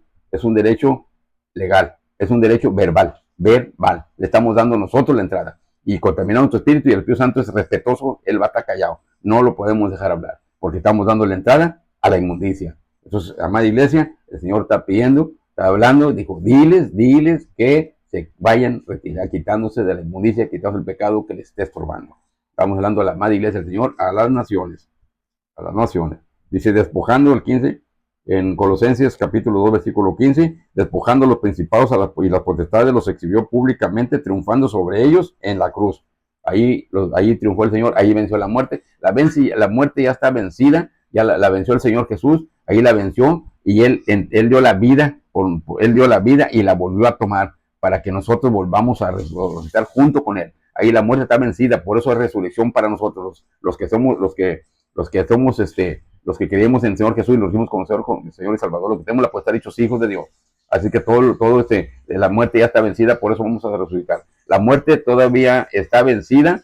legal, es un derecho verbal. Le estamos dando nosotros la entrada y contaminamos nuestro espíritu y el Espíritu Santo es respetuoso, él va a estar callado, no lo podemos dejar hablar porque estamos dando la entrada a la inmundicia. Entonces, amada iglesia, el Señor está pidiendo, está hablando, dijo, diles que se vayan quitándose de la inmundicia, quitándose el pecado que les esté estorbando. Estamos hablando a la amada iglesia del Señor, a las naciones. Dice, despojando el 15, en Colosenses capítulo 2, versículo 15, despojando a los principados y las potestades, los exhibió públicamente, triunfando sobre ellos en la cruz. Ahí triunfó el Señor, ahí venció la muerte. La muerte ya está vencida, ya la venció el Señor Jesús, ahí la venció y él dio la vida, y la volvió a tomar para que nosotros volvamos a resucitar junto con él. Ahí la muerte está vencida, por eso es resurrección para nosotros, los que creemos en el Señor Jesús y los hicimos como Señor y Salvador, los que tenemos la potestad hechos hijos de Dios. Así que la muerte ya está vencida, por eso vamos a resucitar. La muerte todavía está vencida,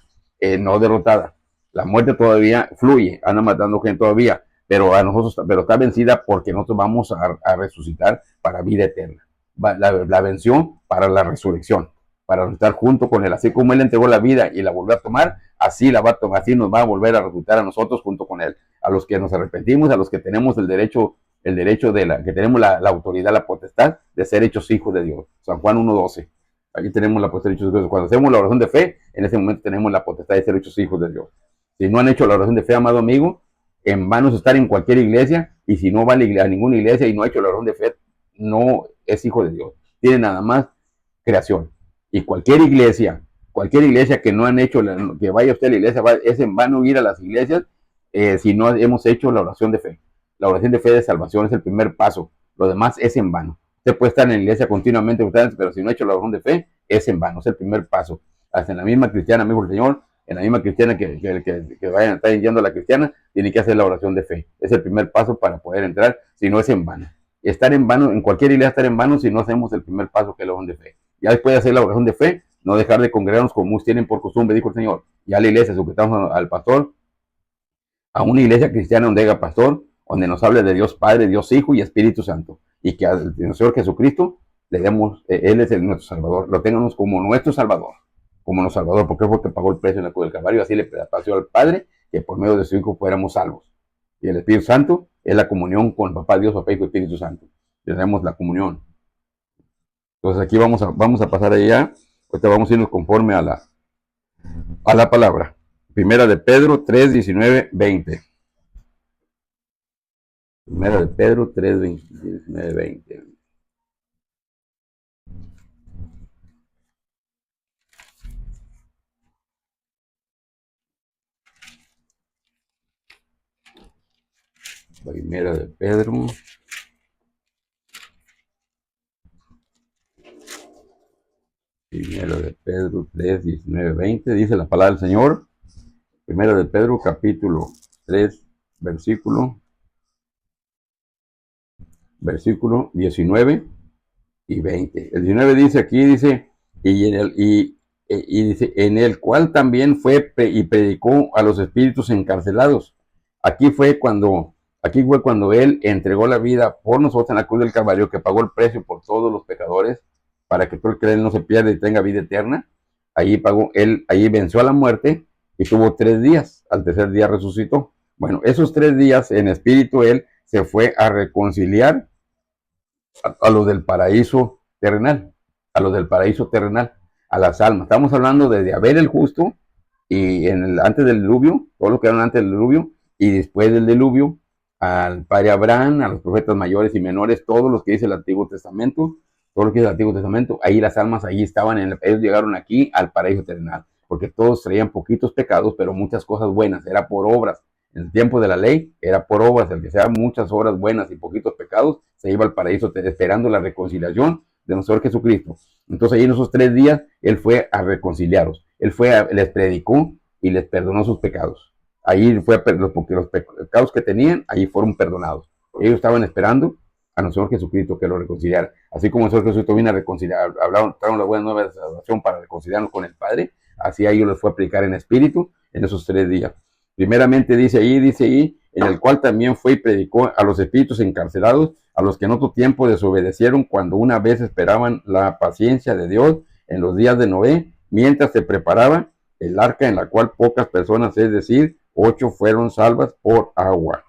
no derrotada. La muerte todavía fluye, anda matando gente todavía, pero está vencida porque nosotros vamos a resucitar para vida eterna. La venció para la resurrección, para estar junto con él. Así como él entregó la vida y la volvió a tomar, así nos va a volver a resucitar a nosotros junto con él. A los que nos arrepentimos, a los que tenemos el derecho que tenemos la autoridad, la potestad de ser hechos hijos de Dios. San Juan 1:12. Aquí tenemos la potestad de hechos hijos de Dios. Cuando hacemos la oración de fe, en ese momento tenemos la potestad de ser hechos hijos de Dios. Si no han hecho la oración de fe, amado amigo, en vano es estar en cualquier iglesia, y si no va a ninguna iglesia y no ha hecho la oración de fe, no es hijo de Dios. Tiene nada más creación. Y cualquier iglesia que no han hecho, que vaya usted a la iglesia, es en vano ir a las iglesias si no hemos hecho la oración de fe. La oración de fe de salvación es el primer paso. Lo demás es en vano. Usted puede estar en la iglesia continuamente, pero si no ha hecho la oración de fe, es en vano. Es el primer paso. Hasta en la misma cristiana, amigo del Señor, en la misma cristiana que vayan a estar yendo a la cristiana, tiene que hacer la oración de fe. Es el primer paso para poder entrar, si no es en vano. Estar en vano, en cualquier iglesia estar en vano si no hacemos el primer paso que es la oración de fe. Ya después de hacer la oración de fe, no dejar de congregarnos como muchos tienen por costumbre, dijo el Señor. Ya la iglesia, sujetamos al pastor, a una iglesia cristiana donde haya pastor, donde nos hable de Dios Padre, Dios Hijo y Espíritu Santo. Y que al Señor Jesucristo le demos, Él es nuestro Salvador, lo tengamos como nuestro Salvador, porque fue que pagó el precio en la cruz del Calvario, así le pareció al Padre que por medio de su Hijo fuéramos salvos. Y el Espíritu Santo es la comunión con Papá Dios, Papá, Hijo y Espíritu Santo. Tenemos la comunión. Entonces aquí vamos a pasar allá. Ahorita vamos a irnos conforme a la palabra. Primera de Pedro 3, 19, 20. Primera de Pedro 3, 19, 20. Primera de Pedro. Primera de Pedro 3, 19, 20. Dice la palabra del Señor. Primera de Pedro capítulo 3, versículo 19 y 20. El 19 dice aquí, dice, y dice, en el cual también fue y predicó a los espíritus encarcelados. Aquí fue cuando él entregó la vida por nosotros en la cruz del Calvario, que pagó el precio por todos los pecadores, para que todo el que él no se pierda y tenga vida eterna. Allí pagó, él, allí venció a la muerte y tuvo 3 días. Al tercer día resucitó. Bueno, esos 3 días en espíritu él se fue a reconciliar a los del paraíso terrenal, a los del paraíso terrenal, a las almas. Estamos hablando desde Abel el justo y antes del diluvio, todo lo que eran antes del diluvio y después del diluvio, al padre Abraham, a los profetas mayores y menores, todos los que dice el Antiguo Testamento, todo lo que dice el Antiguo Testamento, ahí las almas, ahí estaban, ellos llegaron aquí al paraíso terrenal, porque todos traían poquitos pecados, pero muchas cosas buenas, era por obras. En el tiempo de la ley era por obras, el que sea muchas obras buenas y poquitos pecados, se iba al paraíso esperando la reconciliación de nuestro Señor Jesucristo. Entonces ahí en esos 3 días, Él fue a reconciliarlos, les predicó y les perdonó sus pecados. Ahí fue porque los pecados que tenían, ahí fueron perdonados. Ellos estaban esperando a nuestro Señor Jesucristo que lo reconciliara. Así como el Señor Jesucristo vino a reconciliar, trajeron la buena nueva de salvación para reconciliarnos con el Padre, así a ellos les fue a predicar en espíritu en esos 3 días. Primeramente dice ahí, en el cual también fue y predicó a los espíritus encarcelados, a los que en otro tiempo desobedecieron cuando una vez esperaban la paciencia de Dios en los días de Noé, mientras se preparaba el arca en la cual pocas personas, es decir, 8 fueron salvas por agua.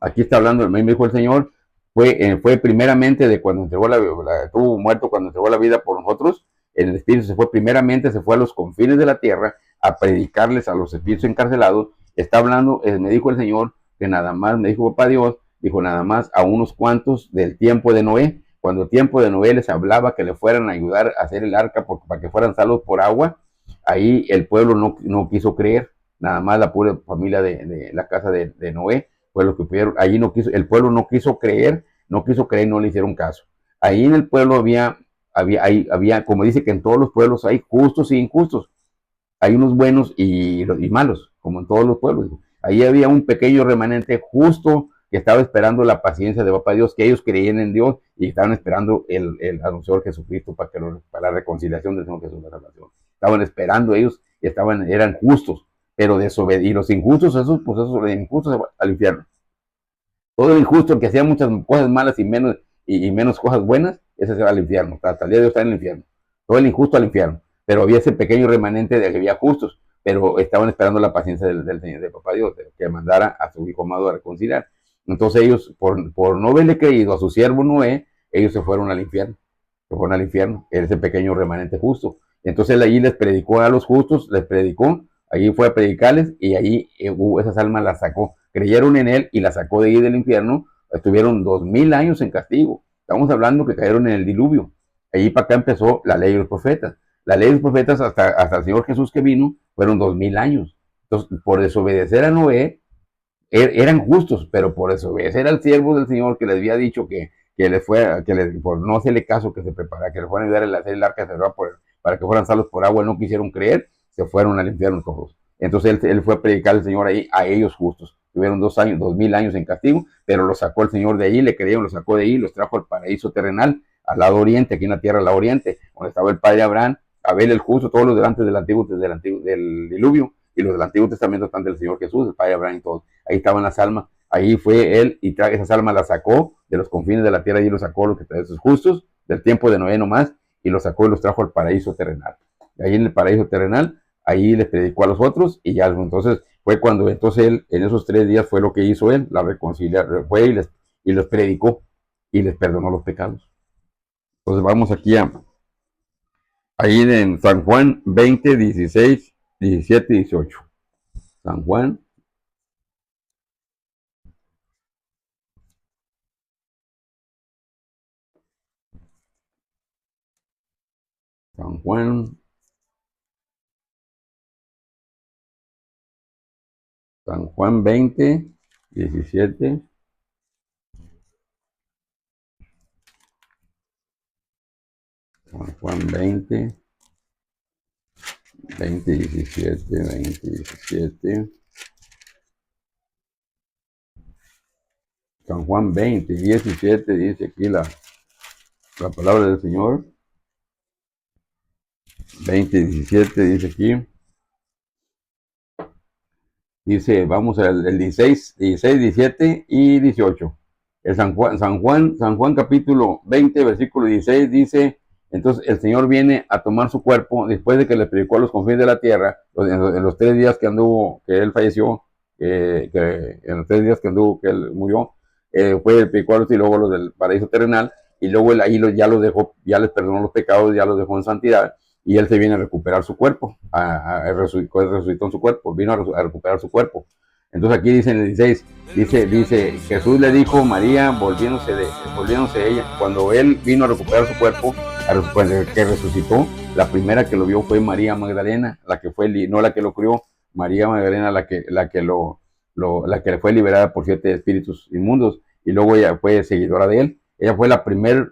Aquí está hablando, me dijo el Señor, fue primeramente de cuando estuvo muerto, cuando entregó la vida por nosotros, el Espíritu se fue a los confines de la tierra a predicarles a los espíritus encarcelados. Está hablando, me dijo el Señor, que nada más, me dijo papá Dios, dijo nada más a unos cuantos del tiempo de Noé, cuando el tiempo de Noé les hablaba que le fueran a ayudar a hacer el arca para que fueran salvos por agua, ahí el pueblo no quiso creer, nada más la pura familia de la casa de Noé fue lo que pudieron, allí no quiso, el pueblo no quiso creer, no le hicieron caso. Ahí en el pueblo había, como dice que en todos los pueblos hay justos e injustos, hay unos buenos y malos, como en todos los pueblos. Ahí había un pequeño remanente justo que estaba esperando la paciencia de papá Dios, que ellos creían en Dios y estaban esperando el Señor Jesucristo para la reconciliación del Señor Jesús, la salvación. Estaban esperando ellos y eran justos, pero y los injustos, esos injustos al infierno. Todo el injusto que hacía muchas cosas malas y menos cosas buenas, ese se va al infierno. Hasta el día de hoy está en el infierno. Todo el injusto al infierno. Pero había ese pequeño remanente de que había justos, pero estaban esperando la paciencia del Señor, de Papá Dios, que mandara a su hijo amado a reconciliar. Entonces ellos, por no haberle creído a su siervo Noé, ellos se fueron al infierno. Se fueron al infierno. Era ese pequeño remanente justo. Entonces él allí les predicó a los justos, les predicó, allí fue a predicarles y allí esas almas las sacó. Creyeron en él y las sacó de ahí del infierno. Estuvieron 2000 años en castigo. Estamos hablando que cayeron en el diluvio. Allí para acá empezó la ley de los profetas. La ley de los profetas hasta el Señor Jesús que vino fueron 2000 años. Entonces, por desobedecer a Noé, eran justos, pero por desobedecer al siervo del Señor que les había dicho por no hacerle caso, que se preparara, que le fueran a ayudar a hacer el arca para que fueran salvos por agua, no quisieron creer, se fueron al infierno todos. Entonces él fue a predicar al Señor ahí a ellos justos. Tuvieron 2000 años en castigo, pero los sacó el Señor de ahí, le creyeron, los sacó de ahí, los trajo al paraíso terrenal, al lado oriente, aquí en la tierra al lado oriente, donde estaba el padre Abraham, Abel el justo, todos los delante del diluvio, y los del Antiguo Testamento están del Señor Jesús, el padre Abraham y todos. Ahí estaban las almas. Ahí fue él y esas almas las sacó de los confines de la tierra y los sacó los que esos justos del tiempo de Noé nomás y los sacó y los trajo al paraíso terrenal. Y ahí en el paraíso terrenal, ahí les predicó a los otros y ya entonces fue cuando entonces él en esos 3 días fue lo que hizo él, la reconciliación, fue y les predicó y les perdonó los pecados. Entonces vamos aquí Ahí en San Juan 20, 16, 17, 18. San Juan, San Juan, San Juan 20, 17. San Juan 20, 20, 17, 20, 17. San Juan 20, 17 dice aquí la palabra del Señor. 20, 17 dice aquí. Dice, vamos al 16, 16, 17 y 18. El San Juan capítulo 20, versículo 16 dice, entonces el Señor viene a tomar su cuerpo después de que le predicó a los confines de la tierra, en los 3 días que anduvo, que él falleció, en los 3 días que anduvo, que él murió, fue el predicó a los y luego los del paraíso terrenal, y luego él ahí ya los dejó, ya les perdonó los pecados, ya los dejó en santidad, y él se viene a recuperar su cuerpo, resucitó en su cuerpo, vino a recuperar su cuerpo. Entonces aquí dice en el 16, dice, Jesús le dijo María, volviéndose ella, cuando él vino a recuperar su cuerpo, que resucitó, la primera que lo vio fue María Magdalena, la que fue, no la que lo crió, María Magdalena, la que fue liberada por 7 espíritus inmundos, y luego ella fue seguidora de él. Ella fue la primera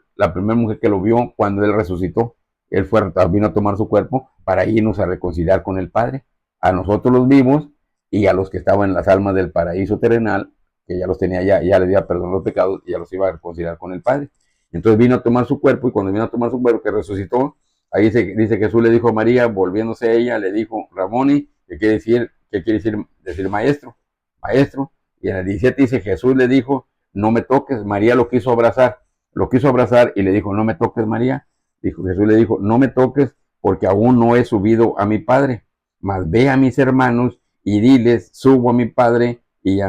mujer que lo vio cuando él resucitó. Él vino a tomar su cuerpo para irnos a reconciliar con el Padre, a nosotros los vivos y a los que estaban en las almas del paraíso terrenal, que ya los tenía, ya les había perdonado los pecados y ya los iba a reconciliar con el Padre. Entonces vino a tomar su cuerpo, y cuando vino a tomar su cuerpo, que resucitó, ahí dice Jesús le dijo a María, volviéndose a ella, le dijo Ramoni, que quiere decir maestro, maestro. Y en el 17 dice, Jesús le dijo, no me toques. María lo quiso abrazar y le dijo, no me toques, María. Jesús le dijo, no me toques porque aún no he subido a mi Padre, mas ve a mis hermanos y diles, subo a mi Padre y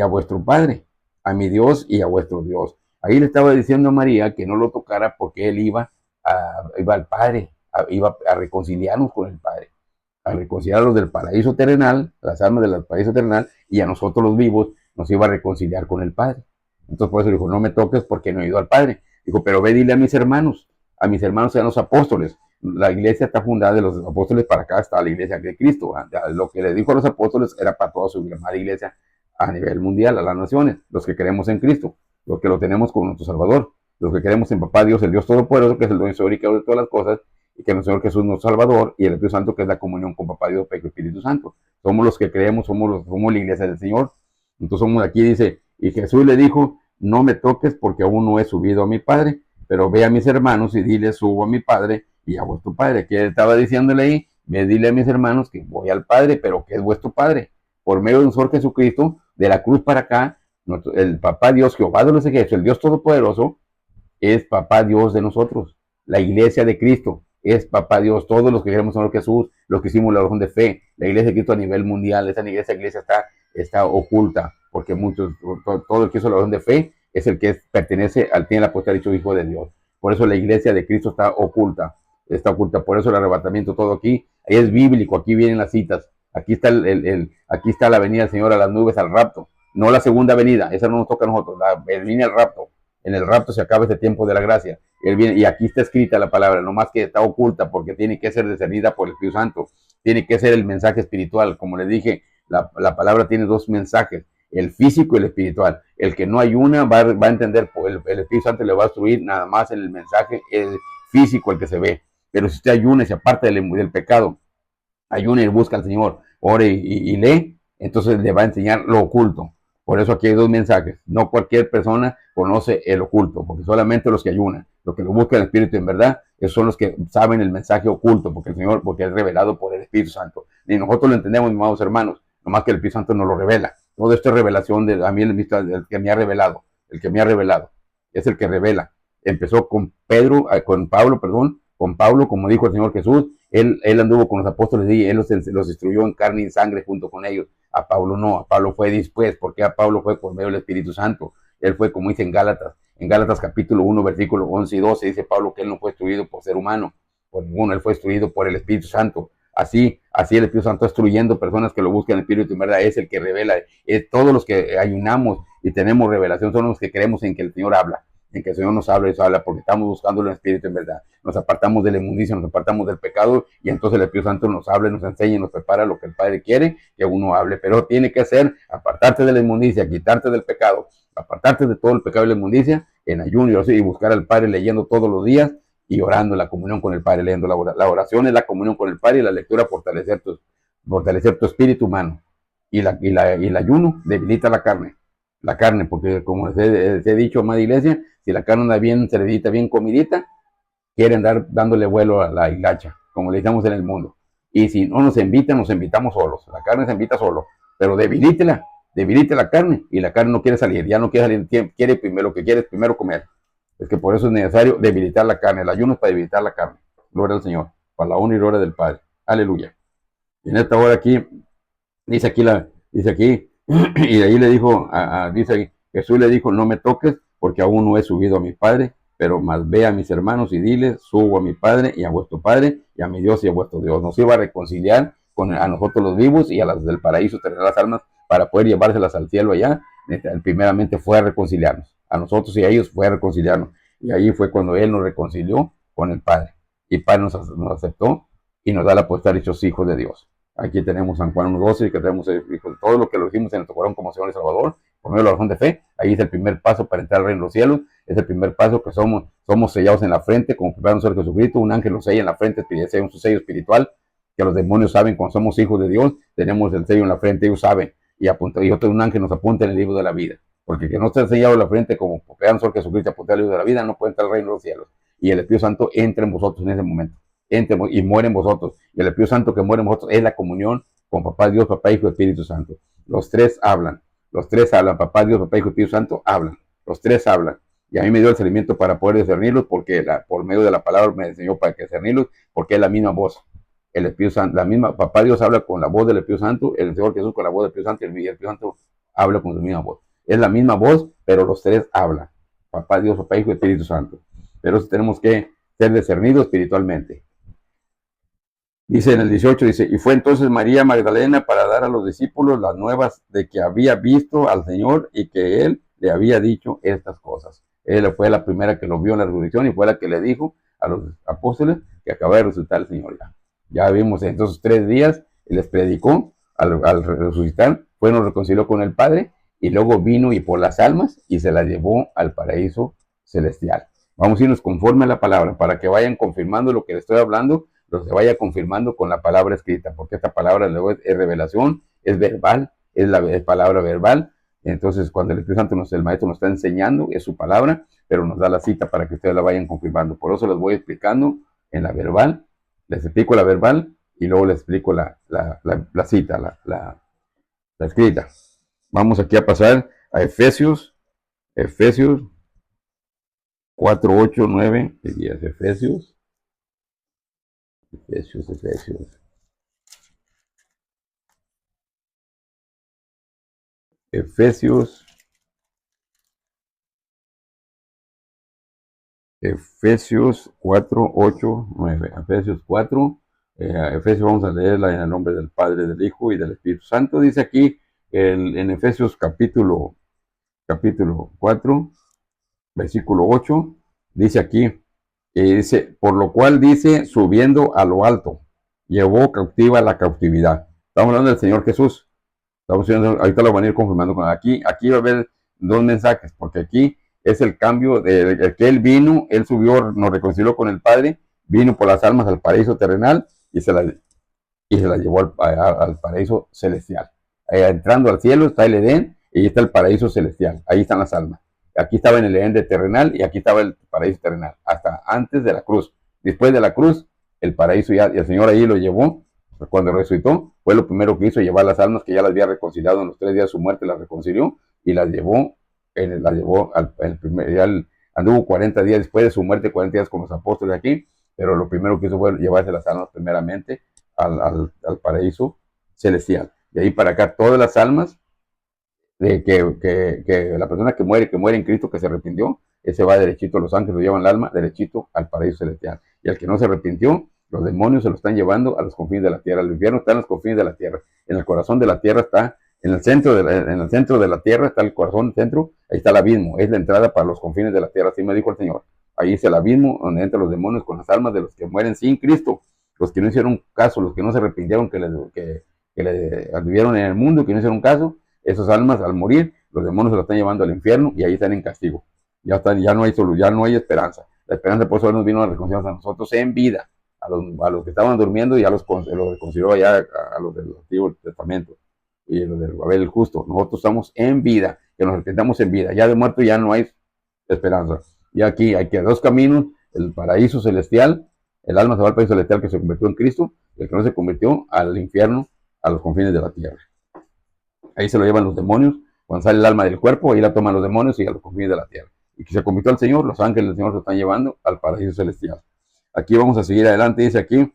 a vuestro Padre, a mi Dios y a vuestro Dios. Ahí le estaba diciendo a María que no lo tocara porque él iba al Padre, iba a reconciliarnos con el Padre, a reconciliarlos del paraíso terrenal, las almas del paraíso terrenal, y a nosotros los vivos nos iba a reconciliar con el Padre. Entonces por eso dijo, no me toques porque no he ido al Padre. Dijo, pero ve, dile a mis hermanos sean los apóstoles. La iglesia está fundada de los apóstoles, para acá está la iglesia de Cristo. Lo que le dijo a los apóstoles era para toda su llamada iglesia a nivel mundial, a las naciones, los que creemos en Cristo, los que lo tenemos como nuestro Salvador, los que creemos en Papá Dios, el Dios Todopoderoso, que es el dueño y creador de todas las cosas, y que nuestro Señor Jesús es nuestro Salvador, y el Espíritu Santo, que es la comunión con Papá Dios, Padre y Espíritu Santo. Somos los que creemos, somos la iglesia del Señor. Entonces somos aquí, dice, y Jesús le dijo, no me toques porque aún no he subido a mi Padre, pero ve a mis hermanos y dile, subo a mi Padre y a vuestro Padre. Que estaba diciéndole ahí, dile a mis hermanos que voy al Padre, pero que es vuestro Padre. Por medio de un Señor Jesucristo, de la cruz para acá, el Papá Dios, Jehová de los ejércitos, el Dios Todopoderoso, es Papá Dios de nosotros. La iglesia de Cristo es Papá Dios. Todos los que creemos en Jesús, los que hicimos la oración de fe, la iglesia de Cristo a nivel mundial, esa iglesia está oculta, porque todo el que hizo la oración de fe es el que pertenece al tiene la potestad dicho Hijo de Dios. Por eso la iglesia de Cristo está oculta. Por eso el arrebatamiento, todo aquí es bíblico. Aquí vienen las citas. Aquí está aquí está la venida del Señor a las nubes, al rapto. No la segunda venida, esa no nos toca a nosotros. La venida al rapto. En el rapto se acaba este tiempo de la gracia. Él viene, y aquí está escrita la palabra, nomás que está oculta porque tiene que ser discernida por el Espíritu Santo. Tiene que ser el mensaje espiritual. Como les dije, la palabra tiene 2 mensajes, el físico y el espiritual. El que no ayuna va a entender, el Espíritu Santo le va a instruir nada más en el mensaje físico, el que se ve. Pero si usted ayuna y se aparta del pecado, ayuna y busca al Señor, ore y lee, entonces le va a enseñar lo oculto. Por eso aquí hay 2 mensajes. No cualquier persona conoce el oculto, porque solamente los que ayunan, los que lo buscan el Espíritu en verdad, esos son los que saben el mensaje oculto, porque es revelado por el Espíritu Santo. Ni nosotros lo entendemos, mis amados hermanos, nomás que el Espíritu Santo nos lo revela. Todo esto es revelación a mí, el que me ha revelado, es el que revela. Empezó con Pablo, como dijo el Señor Jesús. Él anduvo con los apóstoles y él los instruyó en carne y sangre junto con ellos. A Pablo no, a Pablo fue después, porque a Pablo fue por medio del Espíritu Santo. Él fue, como dice en Gálatas capítulo 1, versículo 11 y 12, dice Pablo que él no fue instruido por ser humano, por ninguno, él fue instruido por el Espíritu Santo. Así el Espíritu Santo está instruyendo personas que lo buscan en el Espíritu en verdad, es el que revela. Todos los que ayunamos y tenemos revelación son los que creemos en que el Señor habla, en que el Señor nos habla y nos habla, porque estamos buscándolo en el Espíritu en verdad. Nos apartamos de la inmundicia, nos apartamos del pecado, y entonces el Espíritu Santo nos habla, nos enseña y nos prepara lo que el Padre quiere que uno hable. Pero tiene que ser apartarte de la inmundicia, quitarte del pecado, apartarte de todo el pecado y la inmundicia en ayuno y buscar al Padre leyendo todos los días y orando, la comunión con el Padre, leyendo la oración es la comunión con el Padre, y la lectura fortalecer tu espíritu humano, y el ayuno debilita la carne, porque como les he dicho, amada iglesia, si la carne anda bien servidita, bien comidita, quieren dar dándole vuelo a la hilacha, como le decimos en el mundo. Y si no nos invitan, nos invitamos solos. La carne se invita solo, pero debilite la carne, y la carne no quiere salir, ya no quiere salir, quiere primero, lo que quiere es primero comer. Es que por eso es necesario debilitar la carne. El ayuno es para debilitar la carne. Gloria al Señor. Para la honra y gloria del Padre. Aleluya. Y en esta hora aquí, dice aquí, y de ahí le dijo, dice aquí, Jesús le dijo, no me toques, porque aún no he subido a mi Padre, pero más ve a mis hermanos y diles, subo a mi Padre y a vuestro Padre, y a mi Dios y a vuestro Dios. Nos iba a reconciliar a nosotros los vivos y a las del paraíso, tener las almas para poder llevárselas al cielo allá. Primeramente fue a reconciliarnos. A nosotros y a ellos fue a reconciliarnos. Y ahí fue cuando Él nos reconcilió con el Padre. Y el Padre nos aceptó y nos da la potestad de hechos hijos de Dios. Aquí tenemos San Juan 1:12, que tenemos todo lo que lo hicimos en nuestro corazón como Señor y Salvador, por medio de la oración de fe. Ahí es el primer paso para entrar al reino de los cielos. Es el primer paso que somos sellados en la frente, como prepararon ser Jesucristo. Un ángel nos sella en la frente, es su sello espiritual, que los demonios saben cuando somos hijos de Dios. Tenemos el sello en la frente, ellos saben. Y un ángel nos apunta en el libro de la vida. Porque el que no esté sellado en la frente, como prepararon ser Jesucristo, apunta en el libro de la vida, no puede entrar al reino de los cielos. Y el Espíritu Santo entra en vosotros en ese momento. Y muere en vosotros. Y el Espíritu Santo que muere en vosotros es la comunión con Papá Dios, Papá Hijo y Espíritu Santo. Los tres hablan, Papá Dios, Papá Hijo y Espíritu Santo hablan, los tres hablan. Y a mí me dio el discernimiento para poder discernirlos, porque por medio de la palabra me enseñó para discernirlos, porque es la misma voz. El Espíritu Santo, la misma, Papá Dios habla con la voz del Espíritu Santo, el Señor Jesús con la voz del Espíritu Santo, y el Espíritu Santo habla con su misma voz. Es la misma voz, pero los tres hablan. Papá Dios, Papá Hijo y Espíritu Santo. Pero tenemos que ser discernidos espiritualmente. Dice en el 18, dice, y fue entonces María Magdalena para dar a los discípulos las nuevas de que había visto al Señor y que Él le había dicho estas cosas. Ella fue la primera que lo vio en la resurrección y fue la que le dijo a los apóstoles que acaba de resucitar el Señor. Ya vimos en esos 3 días, les predicó al resucitar, nos reconcilió con el Padre, y luego vino y por las almas y se las llevó al paraíso celestial. Vamos a irnos conforme a la palabra para que vayan confirmando lo que les estoy hablando, lo se vaya confirmando con la palabra escrita, porque esta palabra luego es revelación, es verbal, es palabra verbal. Entonces, cuando el Espíritu Santo, el Maestro nos está enseñando, es su palabra, pero nos da la cita para que ustedes la vayan confirmando. Por eso les voy explicando en la verbal, les explico la verbal y luego les explico la cita, la escrita. Vamos aquí a pasar a Efesios 4, 8, 9 y 10. Efesios. Efesios 4, 8, 9. Efesios 4. Efesios vamos a leerla en el nombre del Padre, del Hijo y del Espíritu Santo. Dice aquí en Efesios capítulo 4, versículo 8. Dice aquí, dice, por lo cual dice, subiendo a lo alto, llevó cautiva la cautividad. Estamos hablando del Señor Jesús. Ahorita lo van a ir confirmando con aquí va a haber 2 mensajes, porque aquí es el cambio de que Él vino, Él subió, nos reconcilió con el Padre, vino por las almas al paraíso terrenal y se las llevó al paraíso celestial. Entrando al cielo está el Edén y ahí está el paraíso celestial, ahí están las almas. Aquí estaba en el Edén terrenal y aquí estaba el paraíso terrenal, hasta antes de la cruz. Después de la cruz, el paraíso y el Señor ahí lo llevó. Cuando resucitó, fue lo primero que hizo, llevar las almas que ya las había reconciliado en los 3 días de su muerte, las reconcilió y las llevó, anduvo 40 días después de su muerte, 40 días con los apóstoles aquí, pero lo primero que hizo fue llevarse las almas primeramente al paraíso celestial. De ahí para acá, todas las almas de que la persona que muere en Cristo, que se arrepintió, ese va derechito, los ángeles lo llevan el alma derechito al paraíso celestial. y al que no se arrepintió, los demonios se lo están llevando a los confines de la tierra. El infierno está en los confines de la tierra. En el corazón de la tierra está, en el centro de la tierra está el corazón, el centro, ahí está el abismo, es la entrada para los confines de la tierra, así me dijo el Señor. Ahí es el abismo donde entran los demonios con las almas de los que mueren sin Cristo, los que no hicieron caso, los que no se arrepintieron, que le anduvieron en el mundo, que no hicieron caso, esas almas al morir, los demonios se las están llevando al infierno y ahí están en castigo. Ya no hay ya no hay esperanza. La esperanza por eso nos vino a reconciliarnos a nosotros en vida, a los que estaban durmiendo y los reconcilió allá a los del Antiguo Testamento y los del Babel el justo. Nosotros estamos en vida, que nos arrepentamos en vida. Ya de muerto ya no hay esperanza. Y aquí hay que dos caminos, el paraíso celestial, el alma se va al paraíso celestial que se convirtió en Cristo, y el que no se convirtió al infierno, a los confines de la tierra. Ahí se lo llevan los demonios, cuando sale el alma del cuerpo, ahí la toman los demonios y a los confines de la tierra. Y que se convirtió al Señor, los ángeles del Señor se están llevando al paraíso celestial. Aquí vamos a seguir adelante, dice aquí,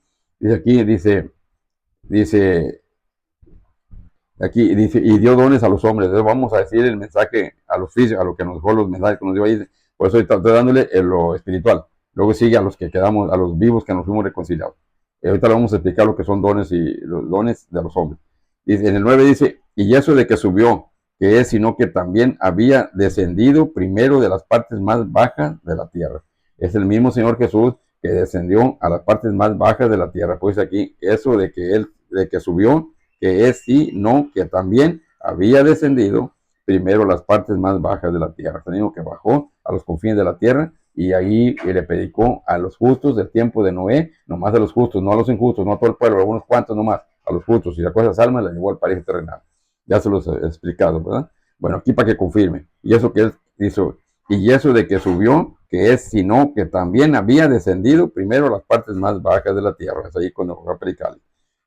y dio dones a los hombres. Entonces vamos a decir el mensaje a los físicos, a lo que nos dejó los mensajes que nos dio ahí. Por eso estoy dándole lo espiritual. Luego sigue a los que quedamos, a los vivos que nos fuimos reconciliados. Ahorita le vamos a explicar lo que son dones y los dones de los hombres. Dice, en el 9 dice, y eso de que subió, que es, sino que también había descendido primero de las partes más bajas de la tierra. Es el mismo Señor Jesús que descendió a las partes más bajas de la tierra. Pues aquí, eso de que subió, que es sí, no, que también había descendido primero las partes más bajas de la tierra. Tenemos que bajó a los confines de la tierra y ahí le predicó a los justos del tiempo de Noé, nomás a los justos, no a los injustos, no a todo el pueblo, a algunos cuantos nomás, a los justos. Y la cosa salma la llevó al paraíso terrenal. Ya se los he explicado, ¿verdad? Bueno, aquí para que confirme. Y eso que él hizo, y eso de que subió, que es sino que también había descendido primero las partes más bajas de la tierra. Es ahí cuando va a predicar.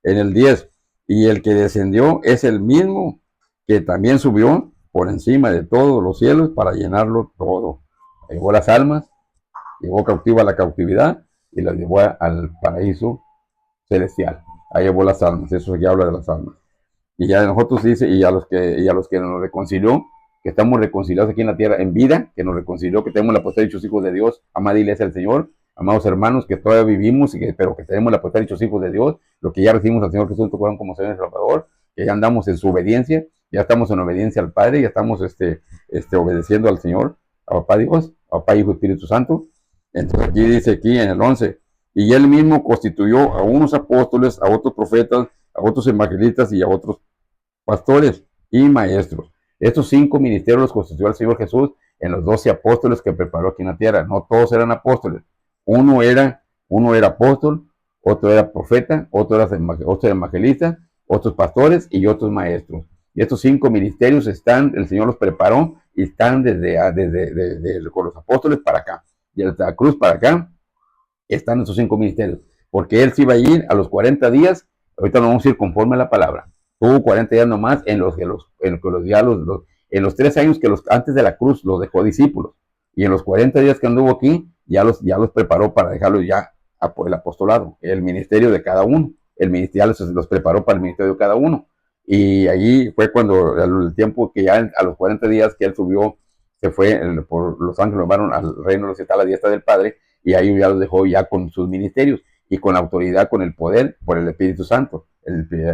En el 10, y el que descendió es el mismo que también subió por encima de todos los cielos para llenarlo todo. Llevó las almas, llevó cautiva a la cautividad y las llevó al paraíso celestial. Ahí llevó las almas, eso es que habla de las almas. Y ya de nosotros dice, y a los que nos reconcilió, que estamos reconciliados aquí en la tierra en vida, que nos reconcilió, que tenemos la potestad de hechos hijos de Dios, amada iglesia del Señor, amados hermanos, que todavía vivimos, pero que tenemos la potestad de hechos hijos de Dios, lo que ya recibimos al Señor Jesús en tu corazón como Señor y Salvador, que ya andamos en su obediencia, ya estamos en obediencia al Padre, ya estamos obedeciendo al Señor, a Papá Dios, a Papá, Hijo y Espíritu Santo. Entonces aquí dice aquí en el 11, y él mismo constituyó a unos apóstoles, a otros profetas, a otros evangelistas y a otros pastores y maestros. Estos 5 ministerios los constituyó el Señor Jesús en los 12 apóstoles que preparó aquí en la tierra. No todos eran apóstoles. Uno era apóstol, otro era profeta, otro era evangelista, otros pastores y otros maestros. Y estos 5 ministerios el Señor los preparó y están desde con los apóstoles para acá. Y desde la cruz para acá están estos 5 ministerios. Porque Él se iba a ir a los 40 días, ahorita nos vamos a ir conforme a la palabra. Tuvo 40 días nomás en los 3 años que antes de la cruz los dejó discípulos. Y en los 40 días que anduvo aquí, ya los preparó para dejarlos ya el apostolado, el ministerio de cada uno. El ministerio los preparó para el ministerio de cada uno. Y allí fue cuando el tiempo que ya a los 40 días que él subió, se fue por los ángeles, lo llevaron al reino de los cielos a la diestra del Padre, y ahí ya los dejó ya con sus ministerios y con la autoridad, con el poder por el Espíritu Santo.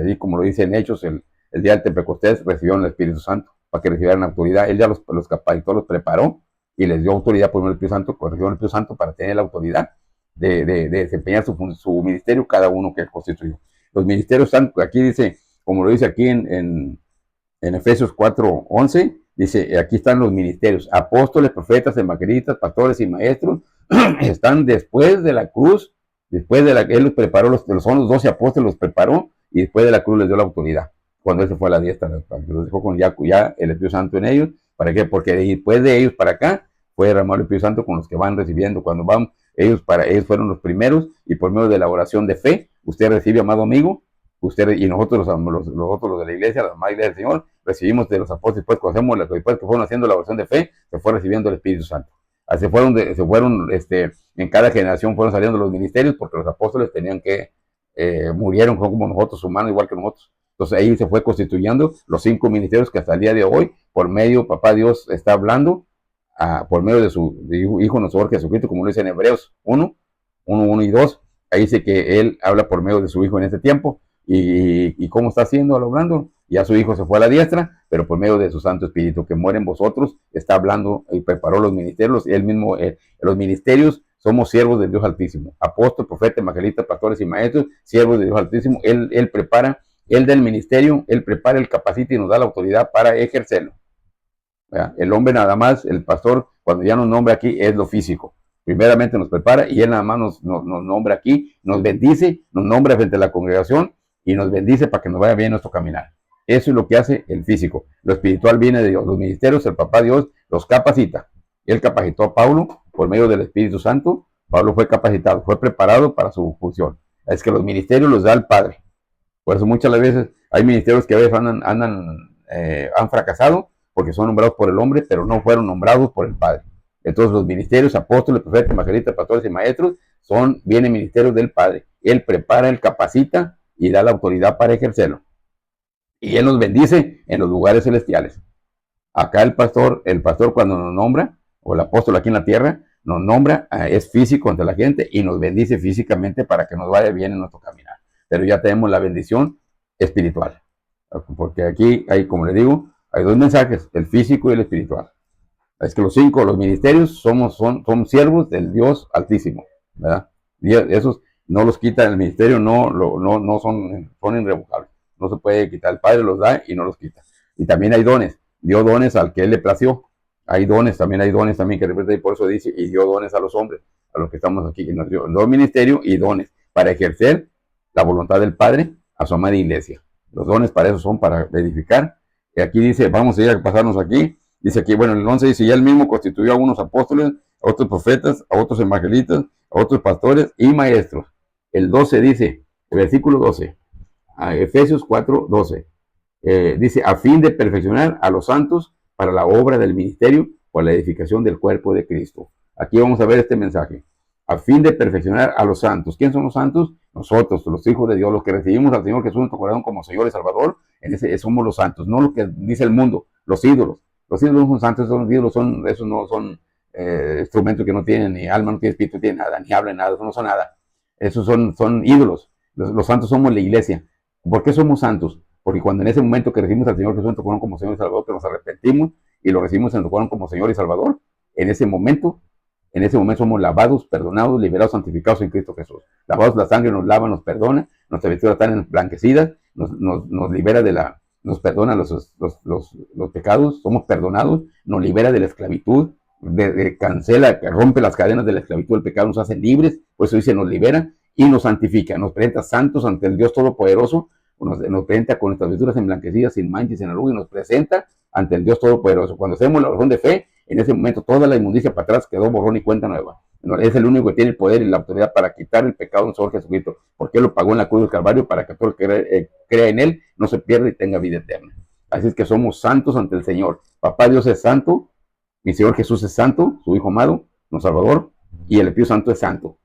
Ahí, como lo dice en Hechos, el día del Pentecostés recibieron el Espíritu Santo para que recibieran autoridad. Él ya los capacitó, los preparó y les dio autoridad por el Espíritu Santo, recibieron el Espíritu Santo para tener la autoridad de desempeñar su ministerio, cada uno que él constituyó. Los ministerios están, aquí dice, como lo dice aquí en Efesios 4:11, dice, aquí están los ministerios, apóstoles, profetas, evangelistas, pastores y maestros, están después de la cruz. Después de él los preparó, son los 12 apóstoles, los preparó, y después de la cruz les dio la autoridad. Cuando él se fue a la diestra, los dejó con ya el Espíritu Santo en ellos. ¿Para qué? Porque después de ellos para acá fue derramado el Espíritu Santo con los que van recibiendo. Cuando van, ellos fueron los primeros, y por medio de la oración de fe, usted recibe, amado amigo, usted y nosotros, los de la iglesia, la demás iglesia del Señor, recibimos de los apóstoles, después que fueron haciendo la oración de fe, se fue recibiendo el Espíritu Santo. Se fueron en cada generación fueron saliendo los ministerios, porque los apóstoles murieron como nosotros, humanos, igual que nosotros. Entonces ahí se fue constituyendo los 5 ministerios que hasta el día de hoy, por medio, Papá Dios está hablando, por medio de su Hijo nuestro Jesucristo, como lo dice en Hebreos 1, 1, 1 y 2, ahí dice que Él habla por medio de su Hijo en este tiempo. ¿Y cómo está haciendo, hablando? Ya su Hijo se fue a la diestra, pero por medio de su Santo Espíritu que muere en vosotros, está hablando y preparó los ministerios. Él mismo, los ministerios, somos siervos de Dios Altísimo. Apóstol, profeta, evangelista, pastores y maestros, siervos de Dios Altísimo. Él prepara, Él da el ministerio, Él prepara, Él capacita y nos da la autoridad para ejercerlo. ¿Verdad? El hombre nada más, el pastor, cuando ya nos nombra aquí, es lo físico. Primeramente nos prepara y Él nada más nos nombra aquí, nos bendice, nos nombra frente a la congregación y nos bendice para que nos vaya bien nuestro caminar. Eso es lo que hace el físico. Lo espiritual viene de Dios. Los ministerios, el papá Dios los capacita. Él capacitó a Pablo por medio del Espíritu Santo. Pablo fue capacitado, fue preparado para su función. Es que los ministerios los da el Padre. Por eso muchas veces hay ministerios que a veces han fracasado porque son nombrados por el hombre, pero no fueron nombrados por el Padre. Entonces los ministerios, apóstoles, profetas, evangelistas, pastores y maestros, vienen ministerios del Padre. Él prepara, Él capacita y da la autoridad para ejercerlo. Y Él nos bendice en los lugares celestiales. Acá el pastor cuando nos nombra, o el apóstol aquí en la tierra, nos nombra, es físico ante la gente y nos bendice físicamente para que nos vaya bien en nuestro caminar. Pero ya tenemos la bendición espiritual. Porque aquí hay, como le digo, hay dos mensajes, el físico y el espiritual. Es que los ministerios son siervos del Dios Altísimo, ¿verdad? Y esos no los quita el ministerio, no son irrevocables. No se puede quitar, el Padre los da y no los quita. Y también hay dones, dio dones al que Él le plació. Hay dones también que repite, y por eso dice, y dio dones a los hombres, a los que estamos aquí, que nos dio ministerio y dones para ejercer la voluntad del Padre a su amada iglesia. Los dones para eso son para edificar. Y aquí dice, vamos a ir a pasarnos aquí. Dice aquí, bueno, el 11 dice, ya él mismo constituyó a unos apóstoles, a otros profetas, a otros evangelistas, a otros pastores y maestros. El 12 dice, el versículo 12, a Efesios 4, 12, dice, a fin de perfeccionar a los santos para la obra del ministerio por la edificación del cuerpo de Cristo. Aquí vamos a ver este mensaje. A fin de perfeccionar a los santos. ¿Quién son los santos? Nosotros, los hijos de Dios, los que recibimos al Señor Jesús en nuestro corazón como Señor y Salvador, somos los santos, no lo que dice el mundo, los ídolos. Los ídolos no son santos, esos ídolos esos no son instrumentos que no tienen ni alma, no tienen espíritu, no tienen nada, ni hablan nada, eso no son nada. Esos son ídolos. Los santos somos la iglesia. ¿Por qué somos santos? Porque cuando en ese momento que recibimos al Señor Jesús en nuestro corazón como Señor y Salvador, que nos arrepentimos y lo recibimos en nuestro corazón como Señor y Salvador, en ese momento somos lavados, perdonados, liberados, santificados en Cristo Jesús. Lavados, la sangre nos lava, nos perdona, nuestras vestiduras están emblanquecidas, nos libera nos perdona los pecados, somos perdonados, nos libera de la esclavitud, cancela, rompe las cadenas de la esclavitud del pecado, nos hace libres, por eso dice, nos libera y nos santifica, nos presenta santos ante el Dios Todopoderoso, nos presenta con nuestras vestiduras emblanquecidas, sin mancha y sin arruga, y nos presenta ante el Dios Todopoderoso. Cuando hacemos la oración de fe, en ese momento toda la inmundicia para atrás quedó borrón y cuenta nueva. Es el único que tiene el poder y la autoridad para quitar el pecado de nuestro Señor Jesucristo, porque Él lo pagó en la cruz del Calvario para que todo el que crea en Él no se pierda y tenga vida eterna. Así es que somos santos ante el Señor. Papá Dios es santo, mi Señor Jesús es santo, su Hijo amado, nuestro Salvador, y el Espíritu Santo es santo,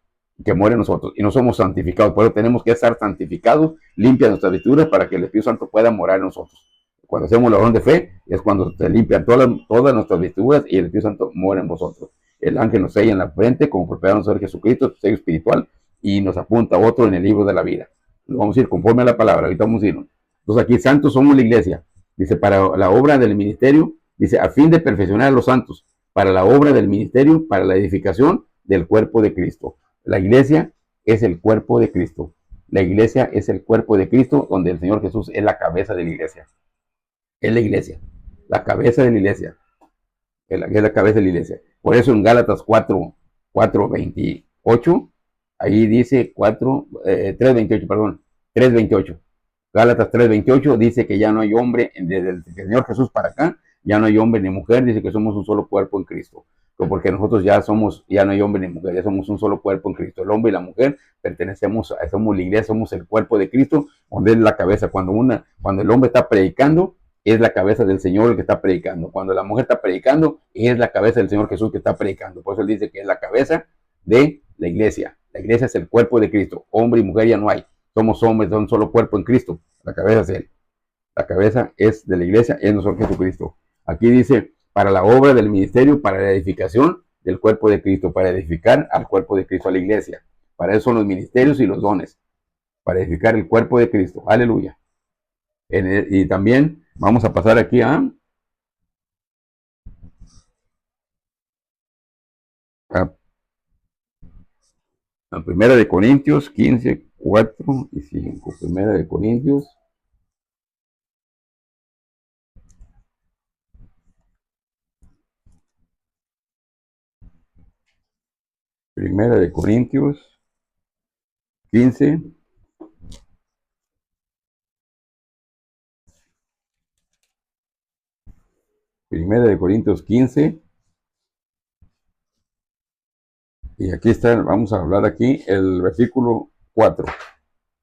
que muere en nosotros, y no somos santificados. Por eso tenemos que estar santificados, limpias nuestras vestiduras para que el Espíritu Santo pueda morar en nosotros. Cuando hacemos la oración de fe, es cuando se limpian todas nuestras vestiduras y el Espíritu Santo muere en vosotros. El ángel nos sella en la frente como propiedad de nuestro Señor Jesucristo, su sello espiritual, y nos apunta otro en el libro de la vida. Nos vamos a ir conforme a la palabra, ahorita vamos a irnos. Entonces aquí santos somos la iglesia. Dice, para la obra del ministerio, dice, a fin de perfeccionar a los santos, para la obra del ministerio, para la edificación del cuerpo de Cristo. La iglesia es el cuerpo de Cristo. La iglesia es el cuerpo de Cristo, donde el Señor Jesús es la cabeza de la iglesia. Es la iglesia, la cabeza de la iglesia. Es la cabeza de la iglesia. Por eso en Gálatas 4:28, ahí dice 3:28, perdón, 3:28. Gálatas 3:28 dice que ya no hay hombre, desde el Señor Jesús para acá, ya no hay hombre ni mujer, dice que somos un solo cuerpo en Cristo. Porque nosotros ya no hay hombre ni mujer, ya somos un solo cuerpo en Cristo. El hombre y la mujer somos la iglesia, somos el cuerpo de Cristo, donde es la cabeza. Cuando el hombre está predicando, es la cabeza del Señor el que está predicando. Cuando la mujer está predicando, es la cabeza del Señor Jesús que está predicando. Por eso él dice que es la cabeza de la iglesia. La iglesia es el cuerpo de Cristo. Hombre y mujer ya no hay. Somos hombres, son un solo cuerpo en Cristo. La cabeza es Él. La cabeza es de la iglesia, es nuestro Jesucristo. Aquí dice, para la obra del ministerio, para la edificación del cuerpo de Cristo, para edificar al cuerpo de Cristo, a la iglesia. Para eso son los ministerios y los dones, para edificar el cuerpo de Cristo. Aleluya. Y también vamos a pasar aquí a, a Primera de Corintios 15, 4 y 5. Primera de Corintios. Primera de Corintios 15. Primera de Corintios 15. Y aquí está, vamos a hablar aquí el versículo 4.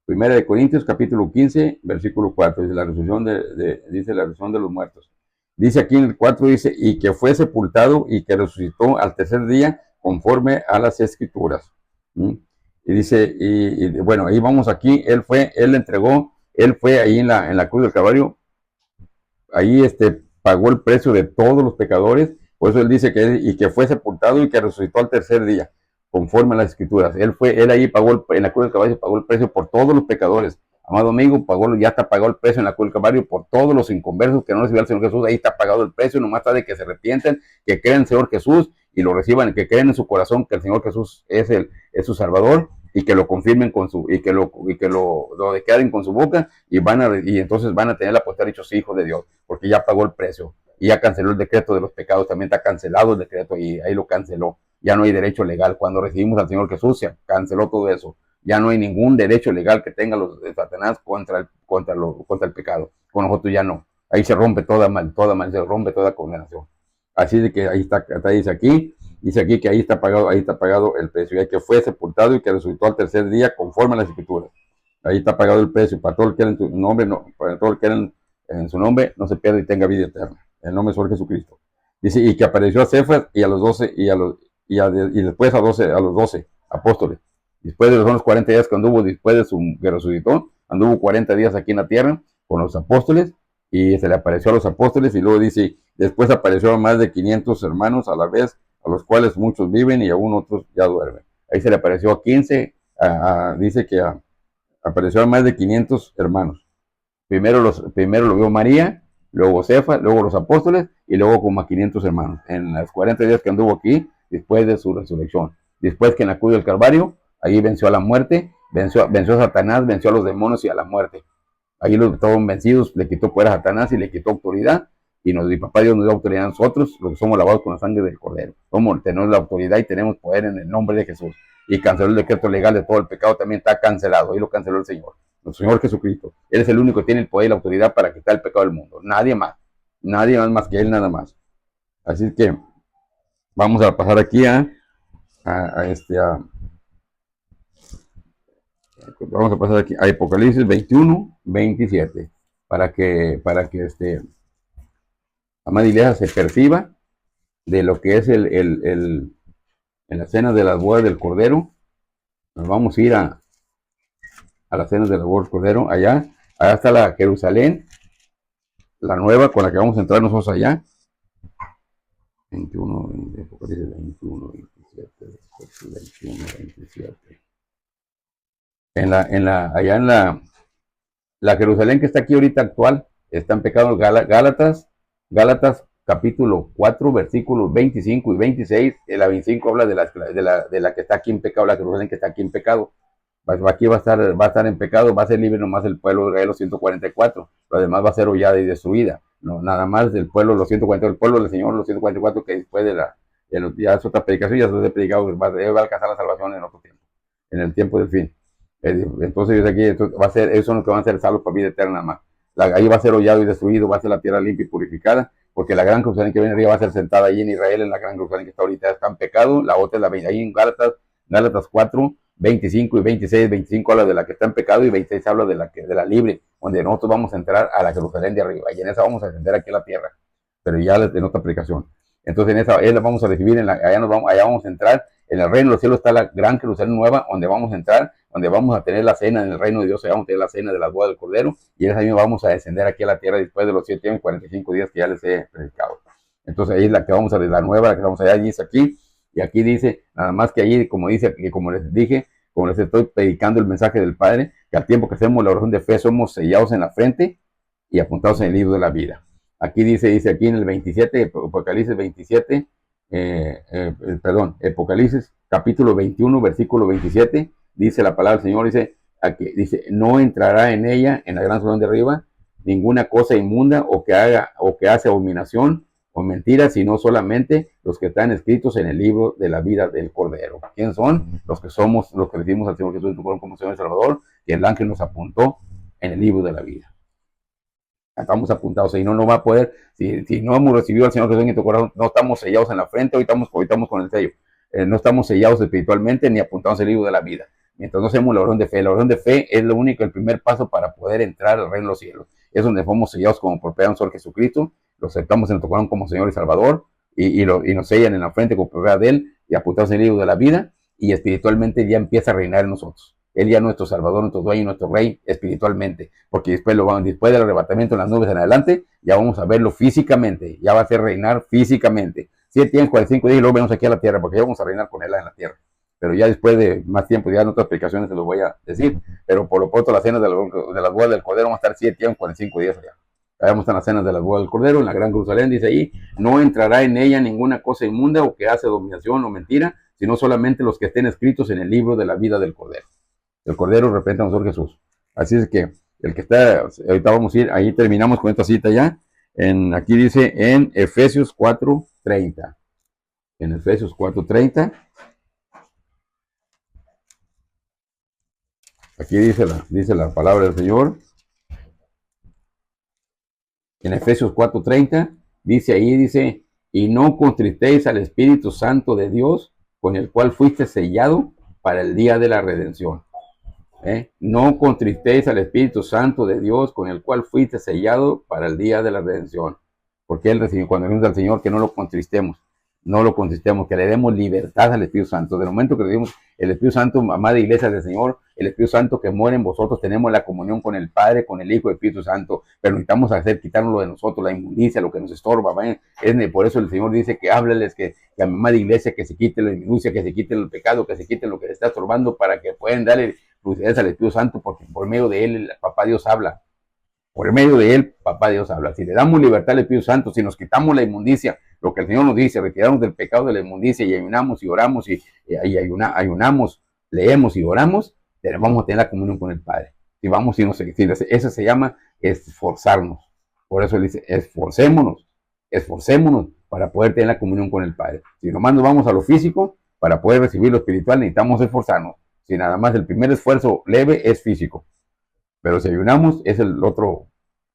Primera de Corintios, capítulo 15, versículo 4. Dice la resurrección dice la resurrección de los muertos. Dice aquí en el 4, dice, y que fue sepultado y que resucitó al tercer día conforme a las escrituras. ¿Mm? Y dice, bueno, ahí vamos aquí, él entregó, él fue ahí en la cruz del Calvario, ahí pagó el precio de todos los pecadores, por eso él dice y que fue sepultado y que resucitó al tercer día, conforme a las escrituras. Él ahí pagó, en la cruz del Calvario pagó el precio por todos los pecadores. Amado amigo, ya está pagado el precio en la cruz del Calvario por todos los inconversos que no recibieron al Señor Jesús. Ahí está pagado el precio, nomás está de que se arrepienten, que crean en el Señor Jesús y lo reciban, que creen en su corazón que el Señor Jesús es su Salvador, y que lo confirmen y que lo declaren con su boca, y entonces van a tener la potestad de hechos hijos de Dios, porque ya pagó el precio y ya canceló el decreto de los pecados. También está cancelado el decreto y ahí lo canceló. Ya no hay derecho legal. Cuando recibimos al Señor Jesús se canceló todo eso. Ya no hay ningún derecho legal que tenga los de Satanás contra el pecado. Con nosotros ya no. Ahí se rompe toda mal, se rompe toda condenación. Así de que ahí está, dice aquí que ahí está pagado el precio, ya que fue sepultado y que resucitó al tercer día conforme a las escrituras. Ahí está pagado el precio. Para todo el que era en su nombre, no, para todo el que era en su nombre, no se pierda y tenga vida eterna. En el nombre de Señor Jesucristo. Dice, y que apareció a Cefas y a los 12, y después a los 12 apóstoles. Después de los 40 días que anduvo, después de que resucitó, anduvo 40 días aquí en la tierra con los apóstoles, y se le apareció a los apóstoles, y luego dice, después apareció a más de 500 hermanos a la vez, a los cuales muchos viven y aún otros ya duermen. Ahí se le apareció a 15, dice que apareció a más de 500 hermanos. Primero lo vio María, luego Cefa, luego los apóstoles, y luego como a 500 hermanos. En los 40 días que anduvo aquí, después de su resurrección. Después que en la cruz del Calvario, ahí venció a la muerte, venció a Satanás, venció a los demonios y a la muerte. Ahí los estaban vencidos, le quitó poder a Satanás y le quitó autoridad. Y Papá Dios nos dio autoridad a nosotros, los que somos lavados con la sangre del Cordero. Tenemos la autoridad y tenemos poder en el nombre de Jesús. Y canceló el decreto legal de todo el pecado, también está cancelado. Ahí lo canceló el Señor, nuestro Señor Jesucristo. Él es el único que tiene el poder y la autoridad para quitar el pecado del mundo. Nadie más que Él, nada más. Así que vamos a pasar aquí vamos a pasar aquí a Apocalipsis 21, 27, para que amada iglesia, se perciba de lo que es en la cena de las bodas del Cordero. Nos vamos a ir a las cenas de las bodas del Cordero, allá está la Jerusalén, la nueva, con la que vamos a entrar nosotros allá. 21, Apocalipsis 21, 27, 21, 27. Allá en la Jerusalén que está aquí ahorita actual, están pecados Gálatas capítulo 4, versículos 25 y 26. La 25 habla de la que está aquí en pecado, la Jerusalén que está aquí en pecado. Aquí va a estar en pecado, va a ser libre nomás el pueblo de Israel, los 144. Lo demás va a ser hollada y destruida. No, nada más del pueblo, los 144, el pueblo del Señor, los 144, que después ya es otra predicación, ya se ha predicado, va a alcanzar la salvación en otro tiempo, en el tiempo del fin. Entonces aquí va a ser, eso es lo que van a ser salvos para vida eterna más. Ahí va a ser hollado y destruido, va a ser la tierra limpia y purificada, porque la gran Jerusalén que viene arriba va a ser sentada ahí en Israel, en la gran Jerusalén que está ahorita está en pecado. La otra es la ahí en Gálatas 4, 25 y 26. 25 habla de la que está en pecado y 26 habla de la libre, donde nosotros vamos a entrar a la Jerusalén de arriba, y en esa vamos a ascender aquí a la tierra, pero ya en otra aplicación. Entonces en esa la vamos a recibir, allá vamos a entrar. En el reino de los cielos está la gran Jerusalén nueva, donde vamos a entrar, donde vamos a tener la cena en el reino de Dios, vamos a tener la cena de las bodas del Cordero, y en esa misma vamos a descender aquí a la tierra después de los 7 años y 45 días que ya les he predicado. Entonces ahí es la que vamos a ver, la nueva, la que vamos allá, allí es aquí, y aquí dice, nada más que allí, como les dije, como les estoy predicando el mensaje del Padre, que al tiempo que hacemos la oración de fe somos sellados en la frente y apuntados en el libro de la vida. Aquí dice aquí en el 27, Apocalipsis 27, Apocalipsis capítulo 21, versículo 27, dice la palabra del Señor, dice, no entrará en ella, en la gran salón de arriba, ninguna cosa inmunda o que hace abominación o mentira, sino solamente los que están escritos en el libro de la vida del Cordero. ¿Quién son? Los que somos, los que recibimos al Señor Jesús como Señor y Salvador, y el ángel nos apuntó en el libro de la vida. Estamos apuntados, y no va a poder, si no hemos recibido al Señor Jesús en tu corazón, no estamos sellados en la frente, hoy estamos con el sello, no estamos sellados espiritualmente ni apuntados en el libro de la vida. Mientras no hacemos la oración de fe, la oración de fe es lo único, el primer paso para poder entrar al reino de los cielos. Es donde fuimos sellados como propiedad del Señor Jesucristo, lo aceptamos en nuestro corazón como Señor y Salvador, y nos sellan en la frente como propiedad de Él, y apuntados en el libro de la vida, y espiritualmente ya empieza a reinar en nosotros. Él ya es nuestro Salvador, nuestro dueño, nuestro Rey espiritualmente, porque después del arrebatamiento en las nubes en adelante, ya vamos a verlo físicamente, ya va a ser reinar físicamente. 7 años, 45 días y luego venimos aquí a la tierra, porque ya vamos a reinar con Él en la tierra. Pero ya después de más tiempo, ya en otras explicaciones se los voy a decir, pero por lo pronto las cenas de las bodas del Cordero van a estar 7 años, 45 días allá. Allá vamos a estar las cenas de las bodas del Cordero, en la Gran Jerusalén, dice ahí, no entrará en ella ninguna cosa inmunda o que hace dominación o mentira, sino solamente los que estén escritos en el libro de la vida del Cordero. El Cordero representa a nosotros Jesús. Así es que el que está, ahorita vamos a ir, ahí terminamos con esta cita ya. Aquí dice en Efesios 4:30. En Efesios 4:30. Aquí dice la palabra del Señor. En Efesios 4:30 dice, y no contristéis al Espíritu Santo de Dios, con el cual fuiste sellado para el día de la redención. No contristéis al Espíritu Santo de Dios, con el cual fuiste sellado para el día de la redención. Porque Él recibió, cuando venimos al Señor, que no lo contristemos, que le demos libertad al Espíritu Santo. Del momento que recibimos el Espíritu Santo, amada iglesia del Señor, el Espíritu Santo que muere en vosotros, tenemos la comunión con el Padre, con el Hijo y el Espíritu Santo, pero necesitamos quitarnos de nosotros, la inmundicia, lo que nos estorba. Por eso el Señor dice que háblales, que a mi amada iglesia, que se quite la inmundicia, que se quite el pecado, que se quite lo que le está estorbando, para que puedan darle lucidez al Espíritu Santo, porque por medio de Él, el Papá Dios habla. Por medio de Él, Papá Dios habla. Si le damos libertad al Espíritu Santo, si nos quitamos la inmundicia, lo que el Señor nos dice, retirarnos del pecado de la inmundicia y ayunamos y oramos ayunamos, leemos y oramos, vamos a tener la comunión con el Padre. Si vamos y eso se llama esforzarnos. Por eso Él dice, esforcémonos para poder tener la comunión con el Padre. Si nomás nos vamos a lo físico, para poder recibir lo espiritual necesitamos esforzarnos. Si nada más el primer esfuerzo leve es físico, pero si ayunamos es el otro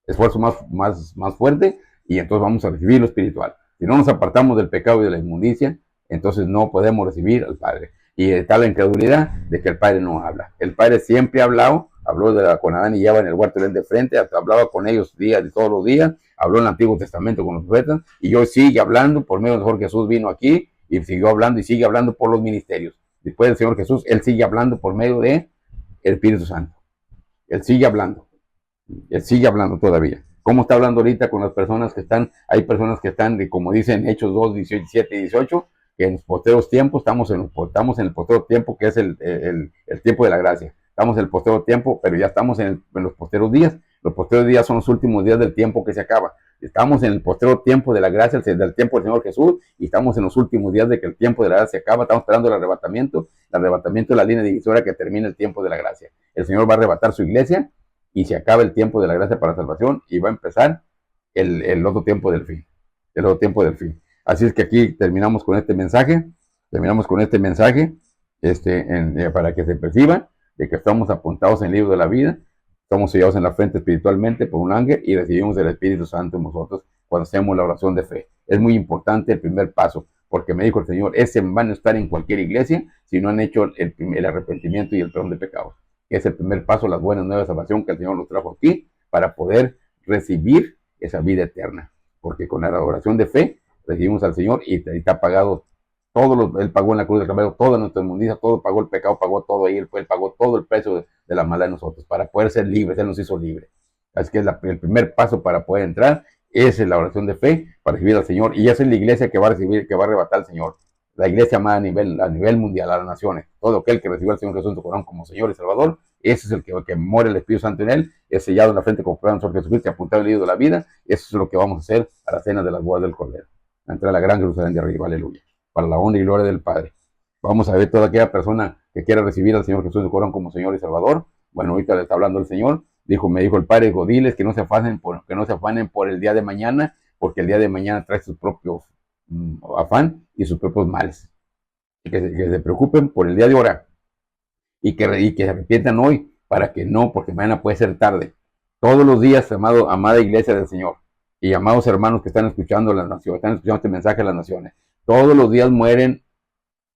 esfuerzo más fuerte, y entonces vamos a recibir lo espiritual. Si no nos apartamos del pecado y de la inmundicia, entonces no podemos recibir al Padre. Y está la incredulidad de que el Padre no habla. El Padre siempre habló con Adán y Eva en el huerto de frente, hablaba con ellos todos los días, habló en el Antiguo Testamento con los profetas, y hoy sigue hablando por medio del Señor Jesús. Vino aquí y siguió hablando y sigue hablando por los ministerios. Después del Señor Jesús, Él sigue hablando por medio del Espíritu Santo. Él sigue hablando todavía. ¿Cómo está hablando ahorita con las personas que están? Hay personas que están, como dicen Hechos 2, 17 y 18, que en los posteros tiempos, estamos en el postero tiempo, que es el tiempo de la gracia. Estamos en el postero tiempo, pero ya estamos en los posteros días. Los posteros días son los últimos días del tiempo que se acaba. Estamos en el postero tiempo de la gracia, del tiempo del Señor Jesús, y estamos en los últimos días de que el tiempo de la gracia se acaba. Estamos esperando el arrebatamiento. El arrebatamiento es la línea divisoria que termina el tiempo de la gracia. El Señor va a arrebatar su iglesia y se acaba el tiempo de la gracia para la salvación, y va a empezar el otro tiempo del fin. El otro tiempo del fin. Así es que aquí terminamos con este mensaje. Para que se perciba de que estamos apuntados en el libro de la vida. Estamos sellados en la frente espiritualmente por un ángel y recibimos el Espíritu Santo en nosotros cuando hacemos la oración de fe. Es muy importante el primer paso, porque me dijo el Señor, van a estar en cualquier iglesia si no han hecho el arrepentimiento y el perdón de pecados. Es el primer paso, las buenas nuevas de salvación que el Señor nos trajo aquí para poder recibir esa vida eterna. Porque con la oración de fe recibimos al Señor y está pagado Él pagó en la cruz del Calvario toda nuestra inmundicia, todo pagó el pecado, pagó todo ahí, Él pagó todo el precio de la maldad de nosotros para poder ser libres. Él nos hizo libres. Así que el primer paso para poder entrar es la oración de fe para recibir al Señor, y esa es la iglesia que va a recibir, que va a arrebatar al Señor. la iglesia amada a nivel mundial, a las naciones. Todo aquel que recibió al Señor Jesús en su corazón como Señor y Salvador, ese es el que muere el Espíritu Santo en él, es sellado en la frente como prueba en Señor Jesucristo y apuntado en el libro de la vida. Eso es lo que vamos a hacer a la cena de las bodas del Cordero, entre la gran Jerusalén de arriba, aleluya, para la honra y gloria del Padre. Vamos a ver toda aquella persona que quiera recibir al Señor Jesús en su corazón como Señor y Salvador. Bueno, ahorita le está hablando el Señor. Me dijo el Padre, dijo, diles que no se afanen por el día de mañana, porque el día de mañana trae sus propios afán y sus propios males. Y que se preocupen por el día de ahora y que se arrepientan hoy, para que no, porque mañana puede ser tarde. Todos los días, amada iglesia del Señor y amados hermanos que están escuchando las naciones, están escuchando este mensaje a las naciones, todos los días mueren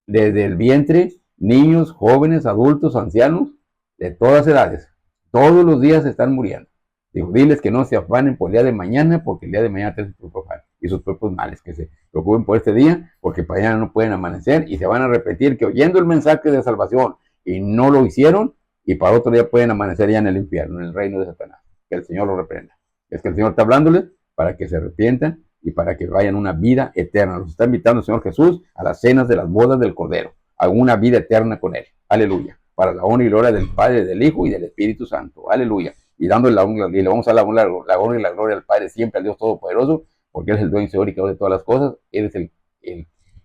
desde el vientre niños, jóvenes, adultos, ancianos, de todas edades. Todos los días están muriendo. Digo, diles que no se afanen por el día de mañana, porque el día de mañana tiene sus propios afán y sus propios males, que se preocupen por este día, porque para mañana no pueden amanecer y se van a repetir que oyendo el mensaje de salvación y no lo hicieron, y para otro día pueden amanecer ya en el infierno, en el reino de Satanás. Que el Señor lo reprenda. Es que el Señor está hablándoles para que se arrepientan y para que vayan a una vida eterna. Los está invitando el Señor Jesús a las cenas de las bodas del Cordero, a una vida eterna con Él. Aleluya. Para la honra y gloria del Padre, del Hijo y del Espíritu Santo. Aleluya. Y dándole la honra, y le vamos a dar la honra y la gloria al Padre siempre, al Dios Todopoderoso, porque Él es el dueño, Señor y Creador de todas las cosas. Él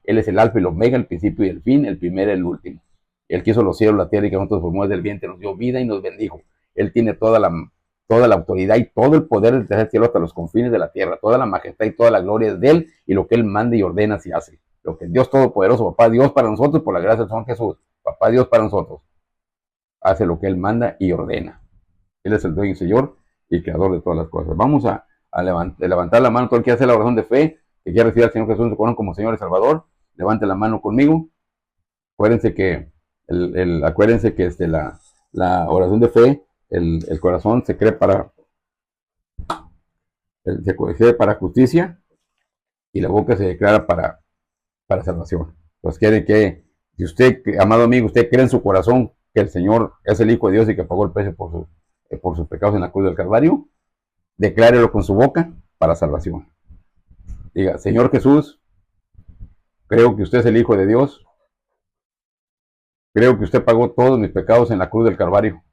es el Alfa y el Omega, el principio y el fin, el primero y el último. Él quiso los cielos, la tierra y que nosotros formó desde el vientre, nos dio vida y nos bendijo. Él tiene toda la autoridad y todo el poder del tercer cielo hasta los confines de la tierra. Toda la majestad y toda la gloria es de Él, y lo que Él manda y ordena se hace. Lo que Dios Todopoderoso, Papá Dios para nosotros, por la gracia del Señor Jesús, Papá Dios para nosotros, hace lo que Él manda y ordena. Él es el dueño y Señor y Creador de todas las cosas. Vamos a levantar la mano, todo el que hace la oración de fe, que quiera recibir al Señor Jesús en su corazón como Señor y Salvador, levante la mano conmigo. Acuérdense que la oración de fe, el corazón se cree para justicia, y la boca se declara para salvación. Pues quiere que, si usted, amado amigo, usted cree en su corazón que el Señor es el Hijo de Dios y que pagó el precio por sus pecados en la cruz del Calvario, declárelo con su boca para salvación. Diga, Señor Jesús, creo que usted es el Hijo de Dios. Creo que usted pagó todos mis pecados en la cruz del Calvario.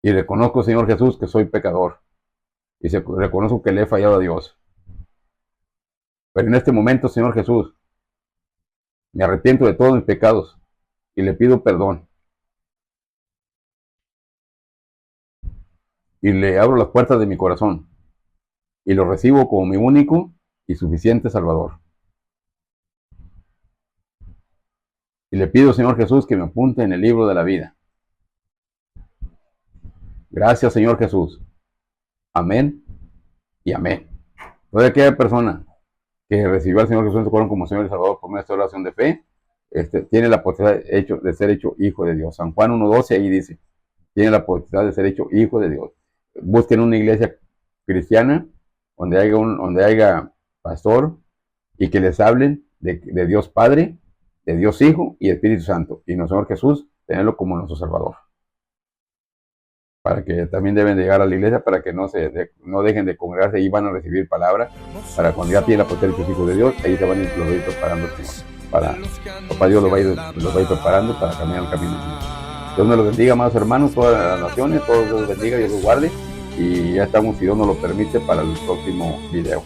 Y reconozco, Señor Jesús, que soy pecador. Y reconozco que le he fallado a Dios. Pero en este momento, Señor Jesús, me arrepiento de todos mis pecados y le pido perdón. Y le abro las puertas de mi corazón y lo recibo como mi único y suficiente Salvador. Y le pido, Señor Jesús, que me apunte en el libro de la vida. Gracias, Señor Jesús. Amén y amén. Toda aquella persona que recibió al Señor Jesús en su corazón como Señor y Salvador por medio de esta oración de fe, tiene la posibilidad de ser hecho hijo de Dios. San Juan 1:12 ahí dice, tiene la posibilidad de ser hecho hijo de Dios. Busquen una iglesia cristiana donde haya pastor y que les hablen de Dios Padre, de Dios Hijo y Espíritu Santo, y nuestro Señor Jesús, tenerlo como nuestro Salvador. Para que también deben de llegar a la iglesia, para que no dejen de congregarse y van a recibir palabra, para cuando ya tienen la potencia de hijos de Dios, ahí los va a ir preparando el Señor. Papá Dios los va a ir preparando para caminar el camino. Dios me los bendiga, amados hermanos, todas las naciones, todos Dios los bendiga, Dios los guarde, y ya estamos, si Dios nos lo permite, para el próximo video.